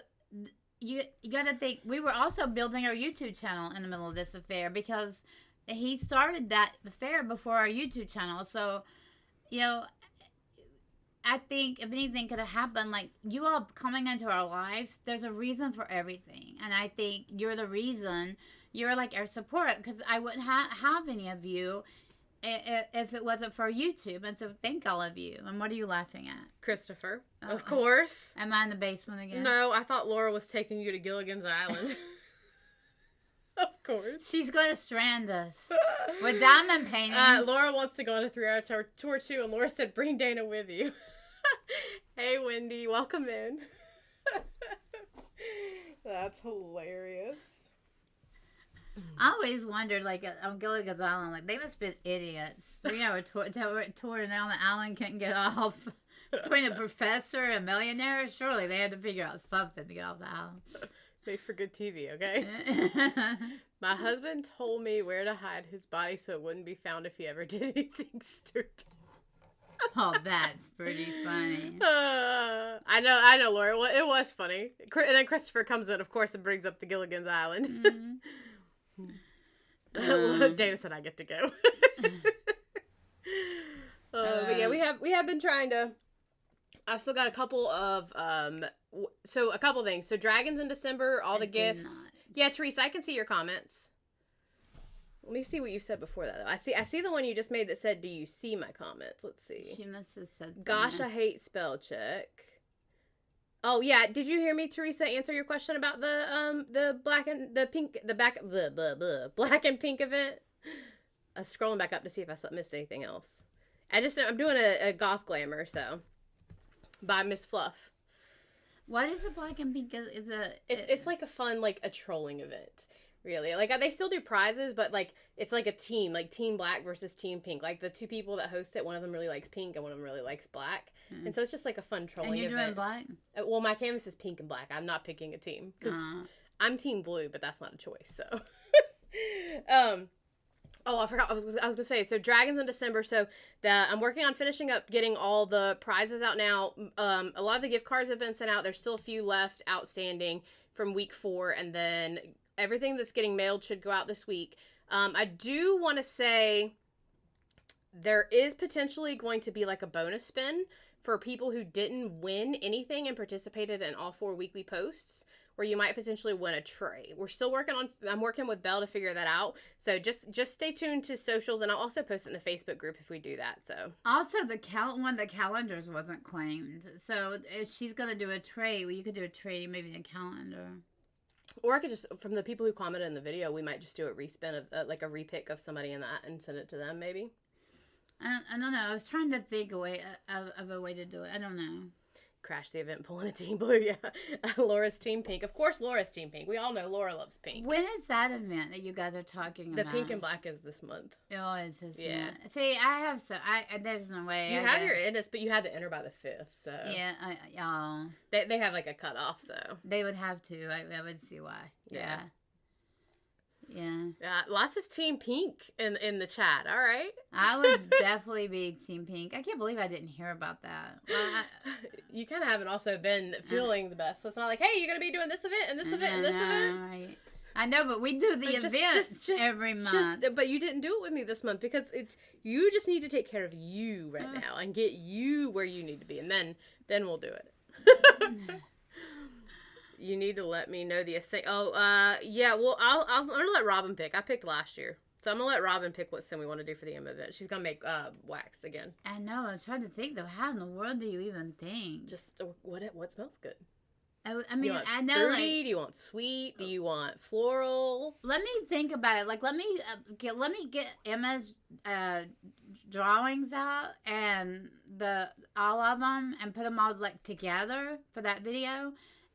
you got to think, we were also building our YouTube channel in the middle of this affair because... He started that affair before our YouTube channel. So, you know, I think if anything could have happened, like, you all coming into our lives, there's a reason for everything. And I think you're the reason. You're, like, our support. Because I wouldn't have any of you if it wasn't for YouTube. And so thank all of you. And what are you laughing at?
Christopher, of course.
Am I in the basement again?
No, I thought Laura was taking you to Gilligan's Island. Of course.
She's going to strand us with diamond paintings.
Laura wants to go on a 3-hour tour too, and Laura said, bring Dana with you. Hey, Wendy. Welcome in. That's hilarious.
I always wondered, like, on Gilligan's Island, like, they must be idiots. 3-hour tour down the island couldn't get off. Between a professor and a millionaire, surely they had to figure out something to get off the island.
Made for good TV, okay? My husband told me where to hide his body so it wouldn't be found if he ever did anything stupid.
Oh, that's pretty funny.
I know, Laura. Well, it was funny. And then Christopher comes in, of course, and brings up the Gilligan's Island. Dana said I get to go. But yeah, we have been trying to... I've still got a couple of, a couple things. So Dragons in December, all the gifts. Yeah, Teresa, I can see your comments. Let me see what you said before that, though. I see the one you just made that said, do you see my comments? Let's see.
She must have said that.
Gosh, I hate spell check. Oh, yeah. Did you hear me, Teresa, answer your question about the black and the pink, black and pink event? I was scrolling back up to see if I missed anything else. I'm doing a goth glamour, so. By Miss Fluff.
What is a black and pink?
It's like a fun, like, a trolling event, really. Like, they still do prizes, but, like, it's like a team, like Team Black versus Team Pink. Like, the two people that host it, one of them really likes pink and one of them really likes black. And so it's just like a fun trolling event.
And you're doing black?
Well, my canvas is pink and black. I'm not picking a team because I'm Team Blue, but that's not a choice. So, oh, I forgot. I was gonna say. So Dragons in December. So I'm working on finishing up getting all the prizes out now. A lot of the gift cards have been sent out. There's still a few left outstanding from week 4, and then everything that's getting mailed should go out this week. I do want to say there is potentially going to be like a bonus spin for people who didn't win anything and participated in all 4 weekly posts, where you might potentially win a tray. I'm working with Belle to figure that out. So just stay tuned to socials, and I'll also post it in the Facebook group if we do that. So
also the calendars wasn't claimed. So if she's gonna do a tray, well, you could do a tray, maybe the calendar.
Or I could just, from the people who commented in the video, we might just do a respin of like a repick of somebody in that and send it to them maybe.
I don't know. I was trying to think of a way to do it. I don't know.
Crash the event, pulling a Team Blue, yeah. Laura's Team Pink. Of course, Laura's Team Pink. We all know Laura loves pink.
When is that event that you guys are talking about?
The Pink and Black is this month.
Oh, it's this month. See, I have there's no way.
You have your Innis, but you had to enter by the 5th, so.
Yeah,
They have like a cutoff, so.
They would have to. I would see why. Yeah. Yeah.
Lots of Team Pink in the chat. All right.
I would definitely be Team Pink. I can't believe I didn't hear about that. Well,
you kind of haven't also been feeling the best. So it's not like, hey, you're going to be doing this event and this event and this event.
Right. I know, but we do the events every month.
But you didn't do it with me this month because you just need to take care of you right now and get you where you need to be, and then we'll do it. You need to let me know the yeah. Well, I'm gonna let Robin pick. I picked last year, so I'm gonna let Robin pick what sim we want to do for the Emma event. She's gonna make wax again.
I know. I'm trying to think though. How in the world do you even think?
Just what smells good.
I mean,
I know. Fruity? Do you want sweet? Do you want floral?
Let me think about it. Like, let me get Emma's drawings out and all of them and put them all like together for that video,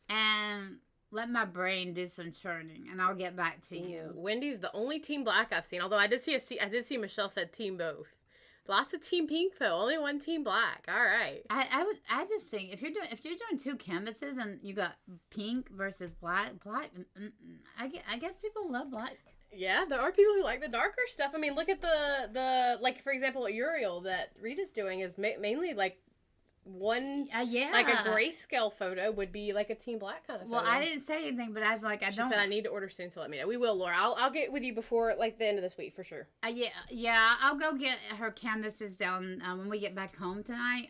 and let my brain do some churning, and I'll get back to you.
Wendy's the only Team Black I've seen. Although I did see Michelle said Team Both. Lots of Team Pink though. Only one Team Black. All right.
I just think if you're doing two canvases and you got pink versus black, I guess people love black.
Yeah, there are people who like the darker stuff. I mean, look at the like, for example, Uriel that Rita's doing is mainly like one, like a grayscale photo would be like a Team Black kind of photo.
Well, I didn't say anything, but I was like,
She said I need to order soon, so let me know. We will, Laura. I'll get with you before like the end of this week for sure.
Yeah. I'll go get her canvases down when we get back home tonight.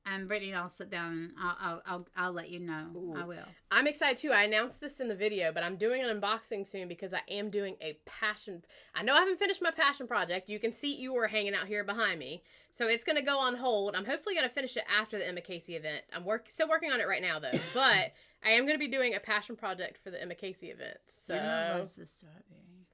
And Brittany, I'll sit down. And I'll let you know. Ooh. I will.
I'm excited too. I announced this in the video, but I'm doing an unboxing soon because I am doing a passion. I know I haven't finished my passion project. You can see you were hanging out here behind me, so it's gonna go on hold. I'm hopefully gonna finish it after the Emma Casey event. I'm still working on it right now though, but I am gonna be doing a passion project for the Emma Casey event. So
Emma loves the strawberry.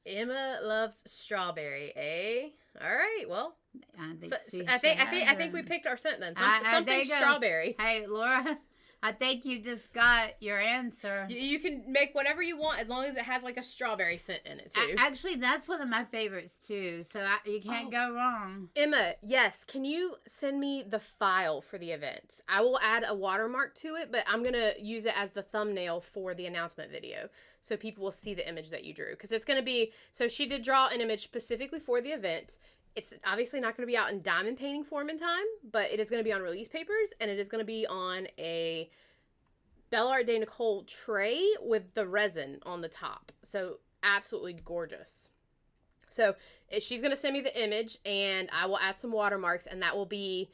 Emma loves strawberry, eh? All right, well, I think we picked our scent then. Something strawberry.
Hey, Laura. I think you just got your answer.
You can make whatever you want as long as it has like a strawberry scent in it too.
Actually, that's one of my favorites too. So you can't go wrong.
Emma, yes. Can you send me the file for the event? I will add a watermark to it, but I'm going to use it as the thumbnail for the announcement video. So people will see the image that you drew. Because it's going to be, so she did draw an image specifically for the event. It's obviously not going to be out in diamond painting form in time, but it is going to be on release papers, and it is going to be on a Belle Art de Nicole tray with the resin on the top. So absolutely gorgeous. So she's going to send me the image, and I will add some watermarks, and that will be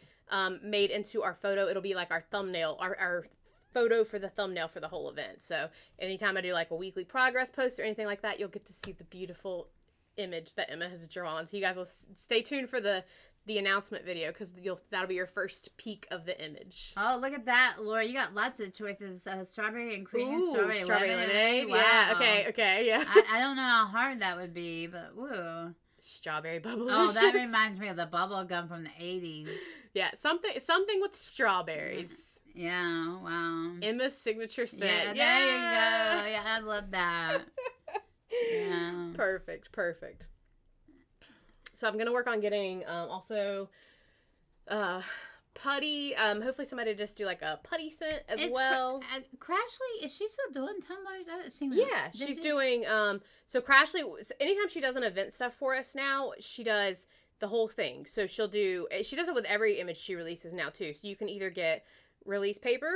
made into our photo. It'll be like our thumbnail, our photo for the thumbnail for the whole event. So anytime I do like a weekly progress post or anything like that, you'll get to see the beautiful image that Emma has drawn. So you guys will stay tuned for the announcement video because that'll be your first peek of the image.
Oh, look at that, Laura! You got lots of choices: strawberry and cream, strawberry lemonade.
Wow. Yeah. Okay. Yeah.
I don't know how hard that would be, but woo.
Strawberry bubble.
Oh, that reminds me of the bubble gum from the 80s.
Yeah, something with strawberries.
Yeah. Wow.
Emma's signature scent.
Yeah. There you go. Yeah, I love that. Yeah.
Perfect. So I'm going to work on getting also putty. Hopefully somebody just do like a putty scent as well.
Crashly, is she still doing tumblers? I haven't seen that.
Yeah, she's doing, so Crashly, anytime she does an event stuff for us now, she does the whole thing. So she does it with every image she releases now too. So you can either get release paper,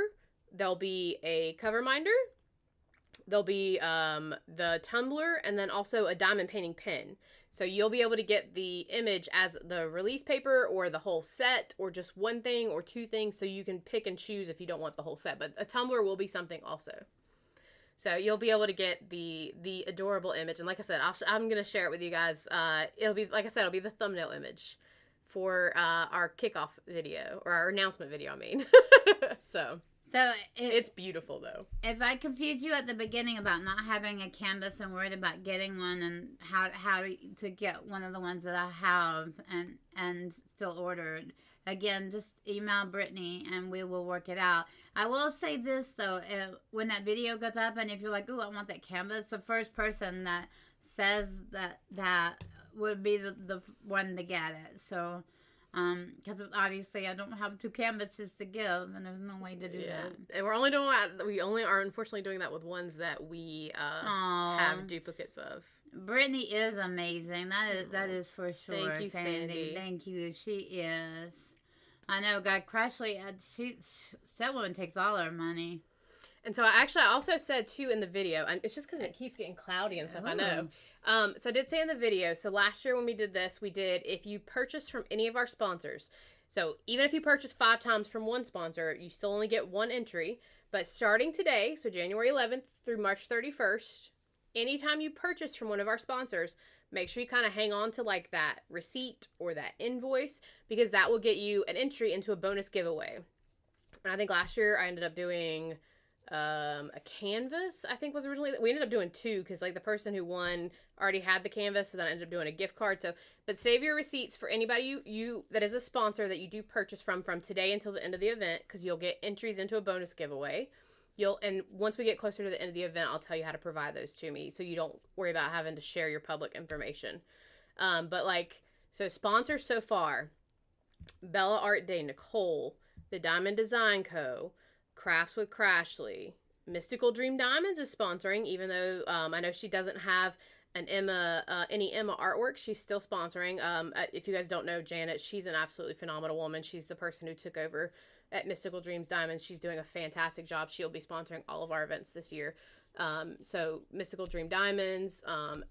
there'll be a cover minder, there'll be the tumbler, and then also a diamond painting pen. So you'll be able to get the image as the release paper or the whole set or just one thing or two things, so you can pick and choose if you don't want the whole set. But a tumbler will be something also. So you'll be able to get the adorable image. And like I said, I'm going to share it with you guys. It'll be, like I said, it'll be the thumbnail image for our kickoff video, or our announcement video, I mean. So it's beautiful though. If
I confused you at the beginning about not having a canvas and worried about getting one and how to get one of the ones that I have and still ordered, again, just email Brittany and we will work it out. I will say this though, when that video goes up and if you're like, ooh, I want that canvas, the first person that says that would be the one to get it. So Because obviously I don't have 2 canvases to give, and there's no way to do that.
And we're only doing that. We only are unfortunately doing that with ones that we have duplicates of.
Brittany is amazing. That is for sure.
Thank you, Sandy.
Thank you. She is. I know. God, Crashly, that woman takes all our money.
And so I also said too in the video, and it's just because it keeps getting cloudy and stuff. Ooh. I know. So I did say in the video. So last year when we did this, we did if you purchase from any of our sponsors. So even if you purchase 5 times from one sponsor, you still only get 1 entry. But starting today, so January 11th through March 31st, anytime you purchase from one of our sponsors, make sure you kind of hang on to like that receipt or that invoice, because that will get you an entry into a bonus giveaway. And I think last year I ended up doing a canvas. I think was originally, we ended up doing 2 because like the person who won already had the canvas, so then I ended up doing a gift card. So, but save your receipts for anybody you that is a sponsor that you do purchase from today until the end of the event, because you'll get entries into a bonus giveaway. And once we get closer to the end of the event, I'll tell you how to provide those to me, so you don't worry about having to share your public information. But like, so sponsors so far: Bella Art Day, Nicole, the Diamond Design Co., Crafts with Crashly, Mystical Dream Diamonds is sponsoring, even though I know she doesn't have an any Emma artwork. She's still sponsoring. If you guys don't know Janet, she's an absolutely phenomenal woman. She's the person who took over at Mystical Dreams Diamonds. She's doing a fantastic job. She'll be sponsoring all of our events this year. So Mystical Dream Diamonds,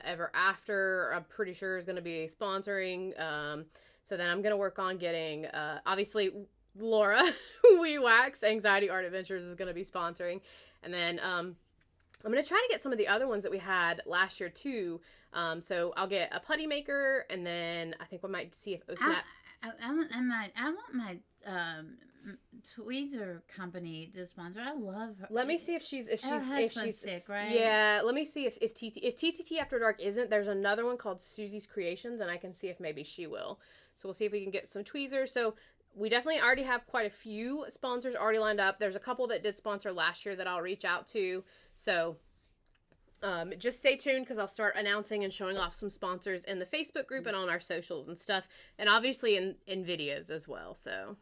Ever After, I'm pretty sure is going to be sponsoring. So then I'm going to work on getting, obviously, Laura We Wax Anxiety Art Adventures is going to be sponsoring. And then I'm going to try to get some of the other ones that we had last year too. So I'll get a putty maker, and then I think we might see if Osnap.
I want my tweezer company to sponsor. I love her.
Let me see if she's
sick, right?
Yeah, let me see if TTT After Dark isn't. There's another one called Susie's Creations, and I can see if maybe she will. So we'll see if we can get some tweezers. So we definitely already have quite a few sponsors already lined up. There's a couple that did sponsor last year that I'll reach out to. So just stay tuned, because I'll start announcing and showing off some sponsors in the Facebook group and on our socials and stuff. And obviously in videos as well. So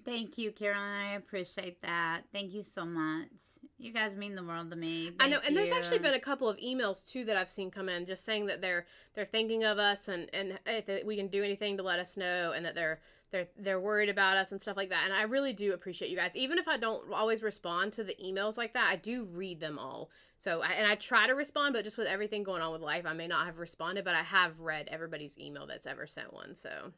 thank you, Caroline. I appreciate that. Thank you so much. You guys mean the world to me.
I know. And there's actually been a couple of emails too that I've seen come in just saying that they're thinking of us, and if we can do anything to let us know, and that they're worried about us and stuff like that. And I really do appreciate you guys. Even if I don't always respond to the emails like that, I do read them all. So, I try to respond, but just with everything going on with life, I may not have responded, but I have read everybody's email that's ever sent one. So,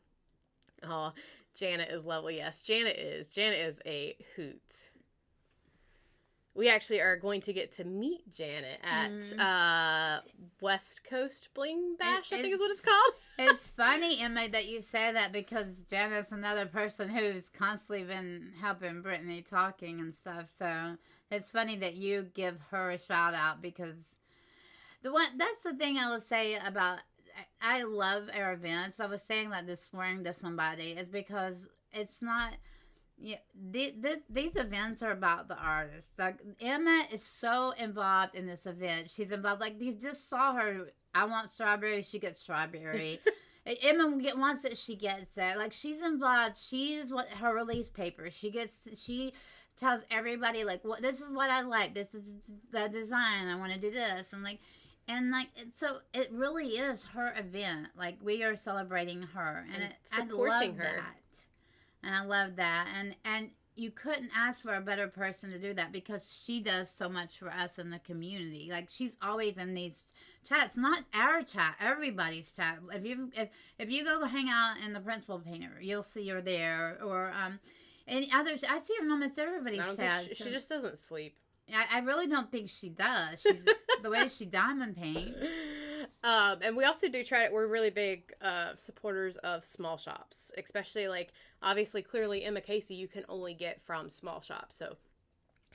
oh, Janet is lovely. Yes, Janet is a hoot. We actually are going to get to meet Janet at West Coast Bling Bash, I think is what it's called.
It's funny, Emma, that you say that, because Janet's another person who's constantly been helping Brittany talking and stuff. So it's funny that you give her a shout out, because that's the thing I will say about, I love our events. I was saying that this morning to somebody, is because it's not. Yeah, these events are about the artists. Like, Emma is so involved in this event. She's involved. Like, you just saw her. I want strawberry. She gets strawberry. Emma wants it. She gets it. Like, she's involved. She's her release paper. She tells everybody, like, what, this is what I like. This is the design. I want to do this. And so it really is her event. Like, we are celebrating her and supporting her. That. And I love that. And you couldn't ask for a better person to do that, because she does so much for us in the community. Like, she's always in these chats, not our chat, everybody's chat. If you go hang out in the Principal Painter, you'll see her there. Or and others. I see her in almost everybody's chat.
She just doesn't sleep.
I really don't think she does. She's the way she diamond paints.
And we also do we're really big supporters of small shops, especially, like, obviously, clearly Emma Casey you can only get from small shops. So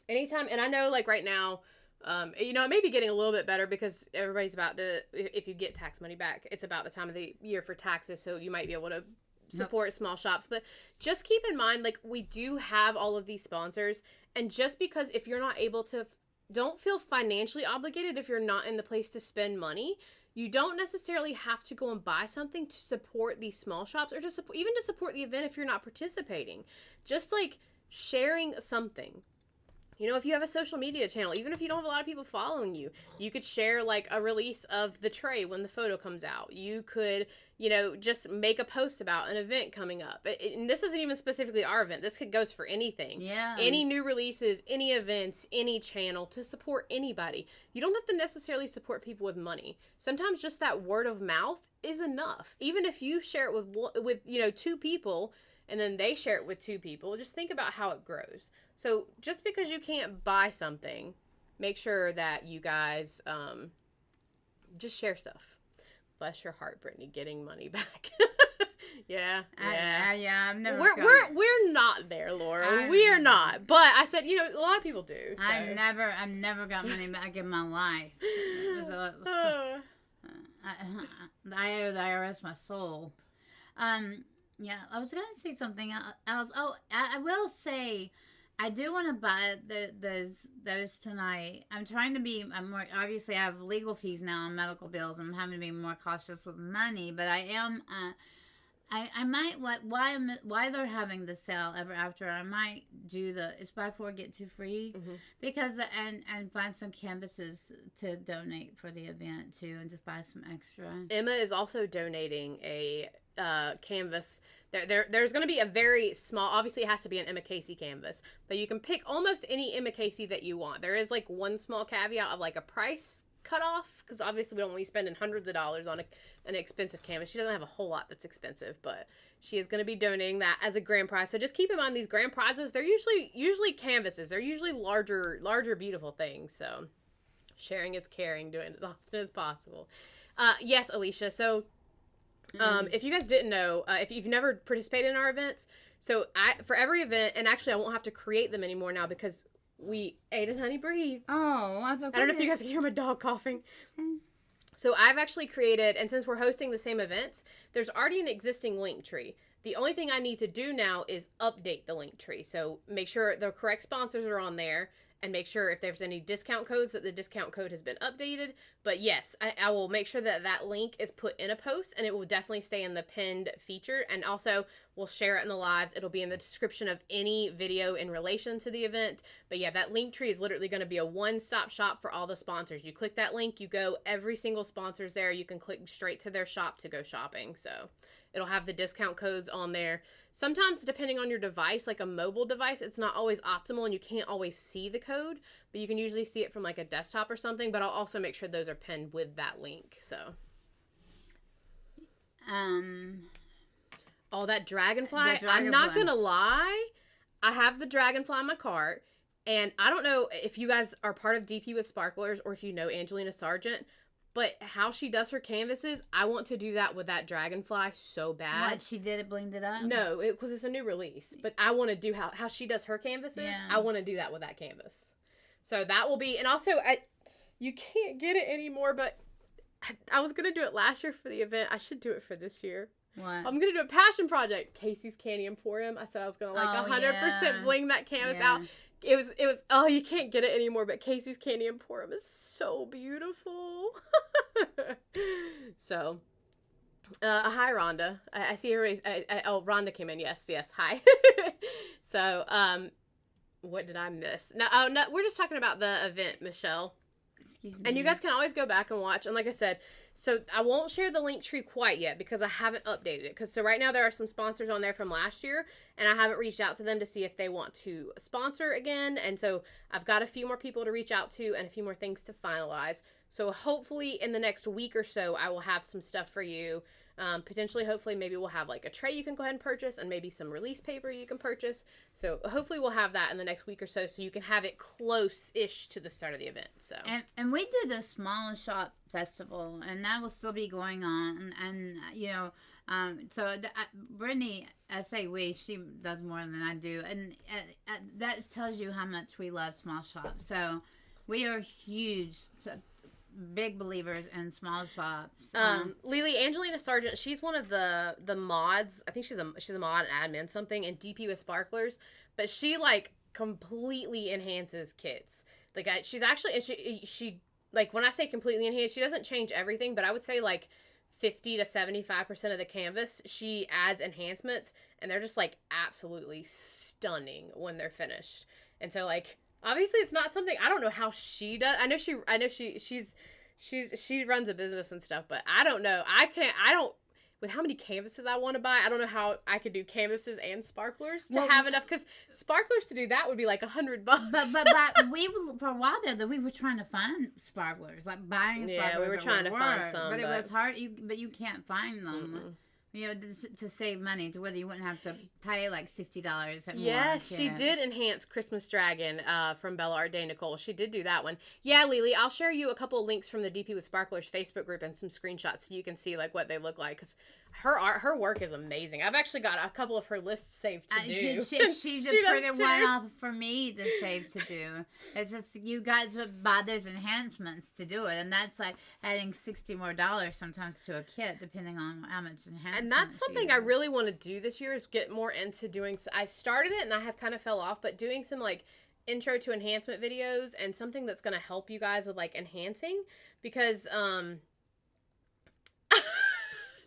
anytime, and I know, like, right now, it may be getting a little bit better, because everybody's about to, if you get tax money back, it's about the time of the year for taxes, so you might be able to support small shops. But just keep in mind, like, we do have all of these sponsors, and just because if you're not able to, don't feel financially obligated if you're not in the place to spend money. you don't necessarily have to go and buy something to support these small shops or even to support the event if you're not participating. Just like sharing something. You know, if you have a social media channel, even if you don't have a lot of people following you, you could share like a release of the tray when the photo comes out. You could, you know, just make a post about an event coming up. And this isn't even specifically our event. This goes for anything.
Yeah.
Any new releases, any events, any channel to support anybody. You don't have to necessarily support people with money. Sometimes just that word of mouth is enough. Even if you share it with you know, 2 people, and then they share it with 2 people, just think about how it grows. So just because you can't buy something, make sure that you guys just share stuff. Bless your heart, Brittany, getting money back. Yeah.
I've never.
We're not there, Laura. We are not. But I said, you know, a lot of people do. So.
I've never got money back in my life. I owe the IRS my soul. Yeah, I was going to say something else. I will say, I do want to buy those tonight. I'm trying to be more, obviously I have legal fees now on medical bills. I'm having to be more cautious with money, but I am, I might, why they're having the sale ever after, I might do it's buy 4, get 2 free, because, and find some canvases to donate for the event too, and just buy some extra.
Emma is also donating a canvas. There's going to be a very small, obviously it has to be an Emma Casey canvas, but you can pick almost any Emma Casey that you want. There is like one small caveat of like a price cutoff, because obviously we don't want you spending hundreds of dollars on an expensive canvas. She doesn't have a whole lot that's expensive, but she is going to be donating that as a grand prize. So just keep in mind, these grand prizes, they're usually canvases. They're usually larger beautiful things. So sharing is caring, doing it as often as possible. Yes, Alicia. So if you guys didn't know, if you've never participated in our events, so for every event, and actually I won't have to create them anymore now because we ate and honey breathe.
Oh, that's okay.
I don't know if you guys can hear my dog coughing. So I've actually created, and since we're hosting the same events, there's already an existing link tree. The only thing I need to do now is update the link tree. So make sure the correct sponsors are on there, and make sure if there's any discount codes that the discount code has been updated. But yes, I will make sure that that link is put in a post, and it will definitely stay in the pinned feature. And also we'll share it in the lives. It'll be in the description of any video in relation to the event. But yeah, that link tree is literally going to be a one-stop shop for all the sponsors. You click that link, you go, every single sponsor's there. You can click straight to their shop to go shopping. So it'll have the discount codes on there. Sometimes, depending on your device, like a mobile device, it's not always optimal and you can't always see the code, but you can usually see it from like a desktop or something. But I'll also make sure those are pinned with that link. So, oh, that dragonfly. I'm not gonna lie, I have the dragonfly in my cart, and I don't know if you guys are part of DP with Sparklers or if you know Angelina Sargent. But how she does her canvases, I want to do that with that dragonfly so bad.
What, she did it, blinged it up?
No, because it's a new release. But I want to do how she does her canvases. Yeah. I want to do that with that canvas. So that will be, and also, you can't get it anymore, but I was going to do it last year for the event. I should do it for this year.
What?
I'm going to do a passion project. Casey's Candy Emporium. I said I was going to 100% bling that canvas out. It was, oh, you can't get it anymore, but Casey's Candy Emporium is so beautiful. So, hi, Rhonda. I see everybody's, oh, Rhonda came in. Yes, hi. So, what did I miss? No, we're just talking about the event, Michelle. And you guys can always go back and watch. And like I said, so I won't share the link tree quite yet because I haven't updated it. So right now there are some sponsors on there from last year, and I haven't reached out to them to see if they want to sponsor again. And so I've got a few more people to reach out to and a few more things to finalize. So hopefully in the next week or so, I will have some stuff for you. Potentially, hopefully, maybe we'll have like a tray you can go ahead and purchase and maybe some release paper you can purchase. So hopefully we'll have that in the next week or so you can have it close-ish to the start of the event. So
and we do the Small Shop Festival, and that will still be going on. And you know, so Brittany, I say we, she does more than I do. And that tells you how much we love small shops. So we are huge. Big believers in small shops.
Lily, Angelina Sargent, she's one of the mods. I think she's a mod and admin something in DP with Sparklers, but she like completely enhances kits. Like she's actually, and she like when I say completely enhanced, she doesn't change everything, but I would say like 50 to 75% of the canvas, she adds enhancements, and they're just like absolutely stunning when they're finished. And so like, obviously it's not something, I don't know how she does. I know she runs a business and stuff, but I don't know. With how many canvases I want to buy, I don't know how I could do canvases and sparklers to have enough, because sparklers to do that would be like $100.
But we for a while there that we were trying to find sparklers, like buying sparklers.
Yeah, we were trying to find some,
but it was hard. You can't find them. Mm-mm. You know, to save money, to whether you wouldn't have to pay like $60.
Yes, she did enhance Christmas Dragon from Bella Art Day Nicole. She did do that one. Yeah, Lily, I'll share you a couple of links from the DP with Sparklers Facebook group and some screenshots so you can see like what they look like, because her work is amazing. I've actually got a couple of her lists saved to do.
She's a pretty one off for me to save to do. It's just you guys would buy those enhancements to do it, and that's like adding $60 more sometimes to a kit depending on how much enhancement.
And that's something I really want to do this year, is get more into doing. I started it and I have kind of fell off, but doing some like intro to enhancement videos and something that's going to help you guys with like enhancing, because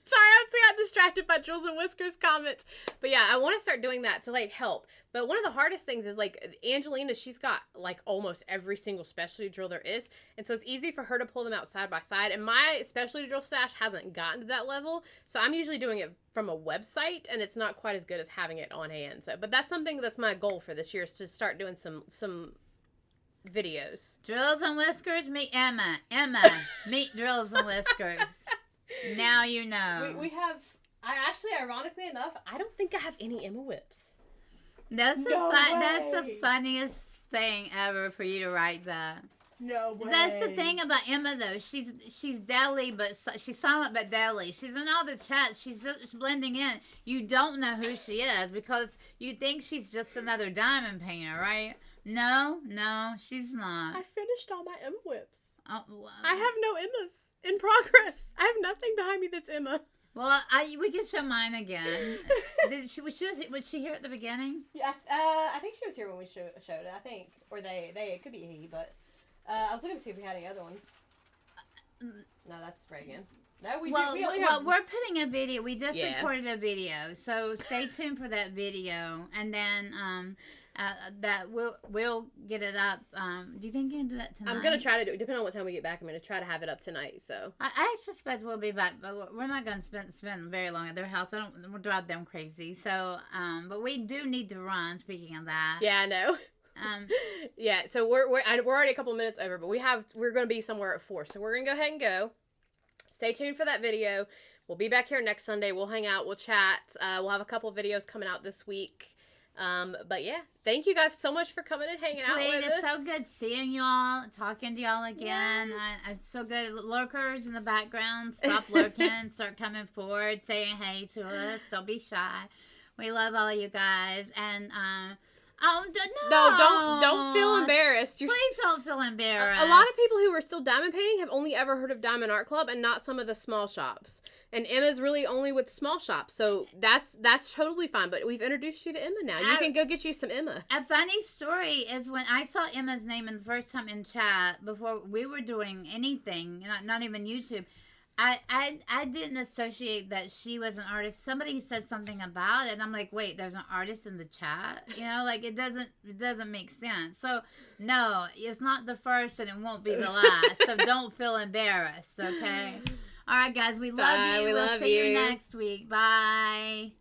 sorry, I got distracted by Drills and Whiskers comments. But yeah, I want to start doing that to like help. But one of the hardest things is like Angelina, she's got like almost every single specialty drill there is. And so it's easy for her to pull them out side by side. And my specialty drill stash hasn't gotten to that level. So I'm usually doing it from a website, and it's not quite as good as having it on hand. So, but that's something that's my goal for this year, is to start doing some videos.
Drills and Whiskers, meet Emma. Emma, meet Drills and Whiskers. Now you know.
We have, ironically enough, I don't think I have any Emma whips.
That's the funniest thing ever for you to write that.
No way.
That's the thing about Emma, though. She's deadly, but she's silent but deadly. She's in all the chats. She's just blending in. You don't know who she is because you think she's just another diamond painter, right? No, she's not.
I finished all my Emma whips.
Oh, wow.
I have no Emmas in progress. I have nothing behind me that's Emma.
Well, we can show mine again. Was she here at the beginning?
Yeah, I think she was here when we showed it. I think, or they it could be he, but I was looking to see if we had any other ones. No, that's Reagan. No, we only have...
we're putting a video. We just recorded a video, so stay tuned for that video, and then that we'll get it up. Do you think you can do that tonight?
I'm gonna try to do it. Depending on what time we get back, I'm gonna try to have it up tonight. So
I suspect we'll be back, but we're not gonna spend very long at their house. We'll drive them crazy. So but we do need to run. Speaking of that,
yeah, I know. Yeah, so we're already a couple minutes over, but we're gonna be somewhere at 4, so we're gonna go ahead and go. Stay tuned for that video. We'll be back here next Sunday. We'll hang out. We'll chat. We'll have a couple of videos coming out this week. But yeah, thank you guys so much for coming and hanging out with us.
It's so good seeing y'all, talking to y'all again. Yes. It's so good. Lurkers in the background, stop lurking, start coming forward, saying hey to us. Don't be shy. We love all you guys. And
don't feel embarrassed.
Please don't feel embarrassed.
A lot of people who are still diamond painting have only ever heard of Diamond Art Club and not some of the small shops. And Emma's really only with small shops, so that's totally fine. But we've introduced you to Emma now. You can go get you some Emma.
A funny story is when I saw Emma's name in the first time in chat before we were doing anything, not even YouTube. I didn't associate that she was an artist. Somebody said something about it, and I'm like, wait, there's an artist in the chat? You know, like it doesn't make sense. So no, it's not the first, and it won't be the last. So don't feel embarrassed, okay? All right, guys, we love you. We'll see you next week. Bye.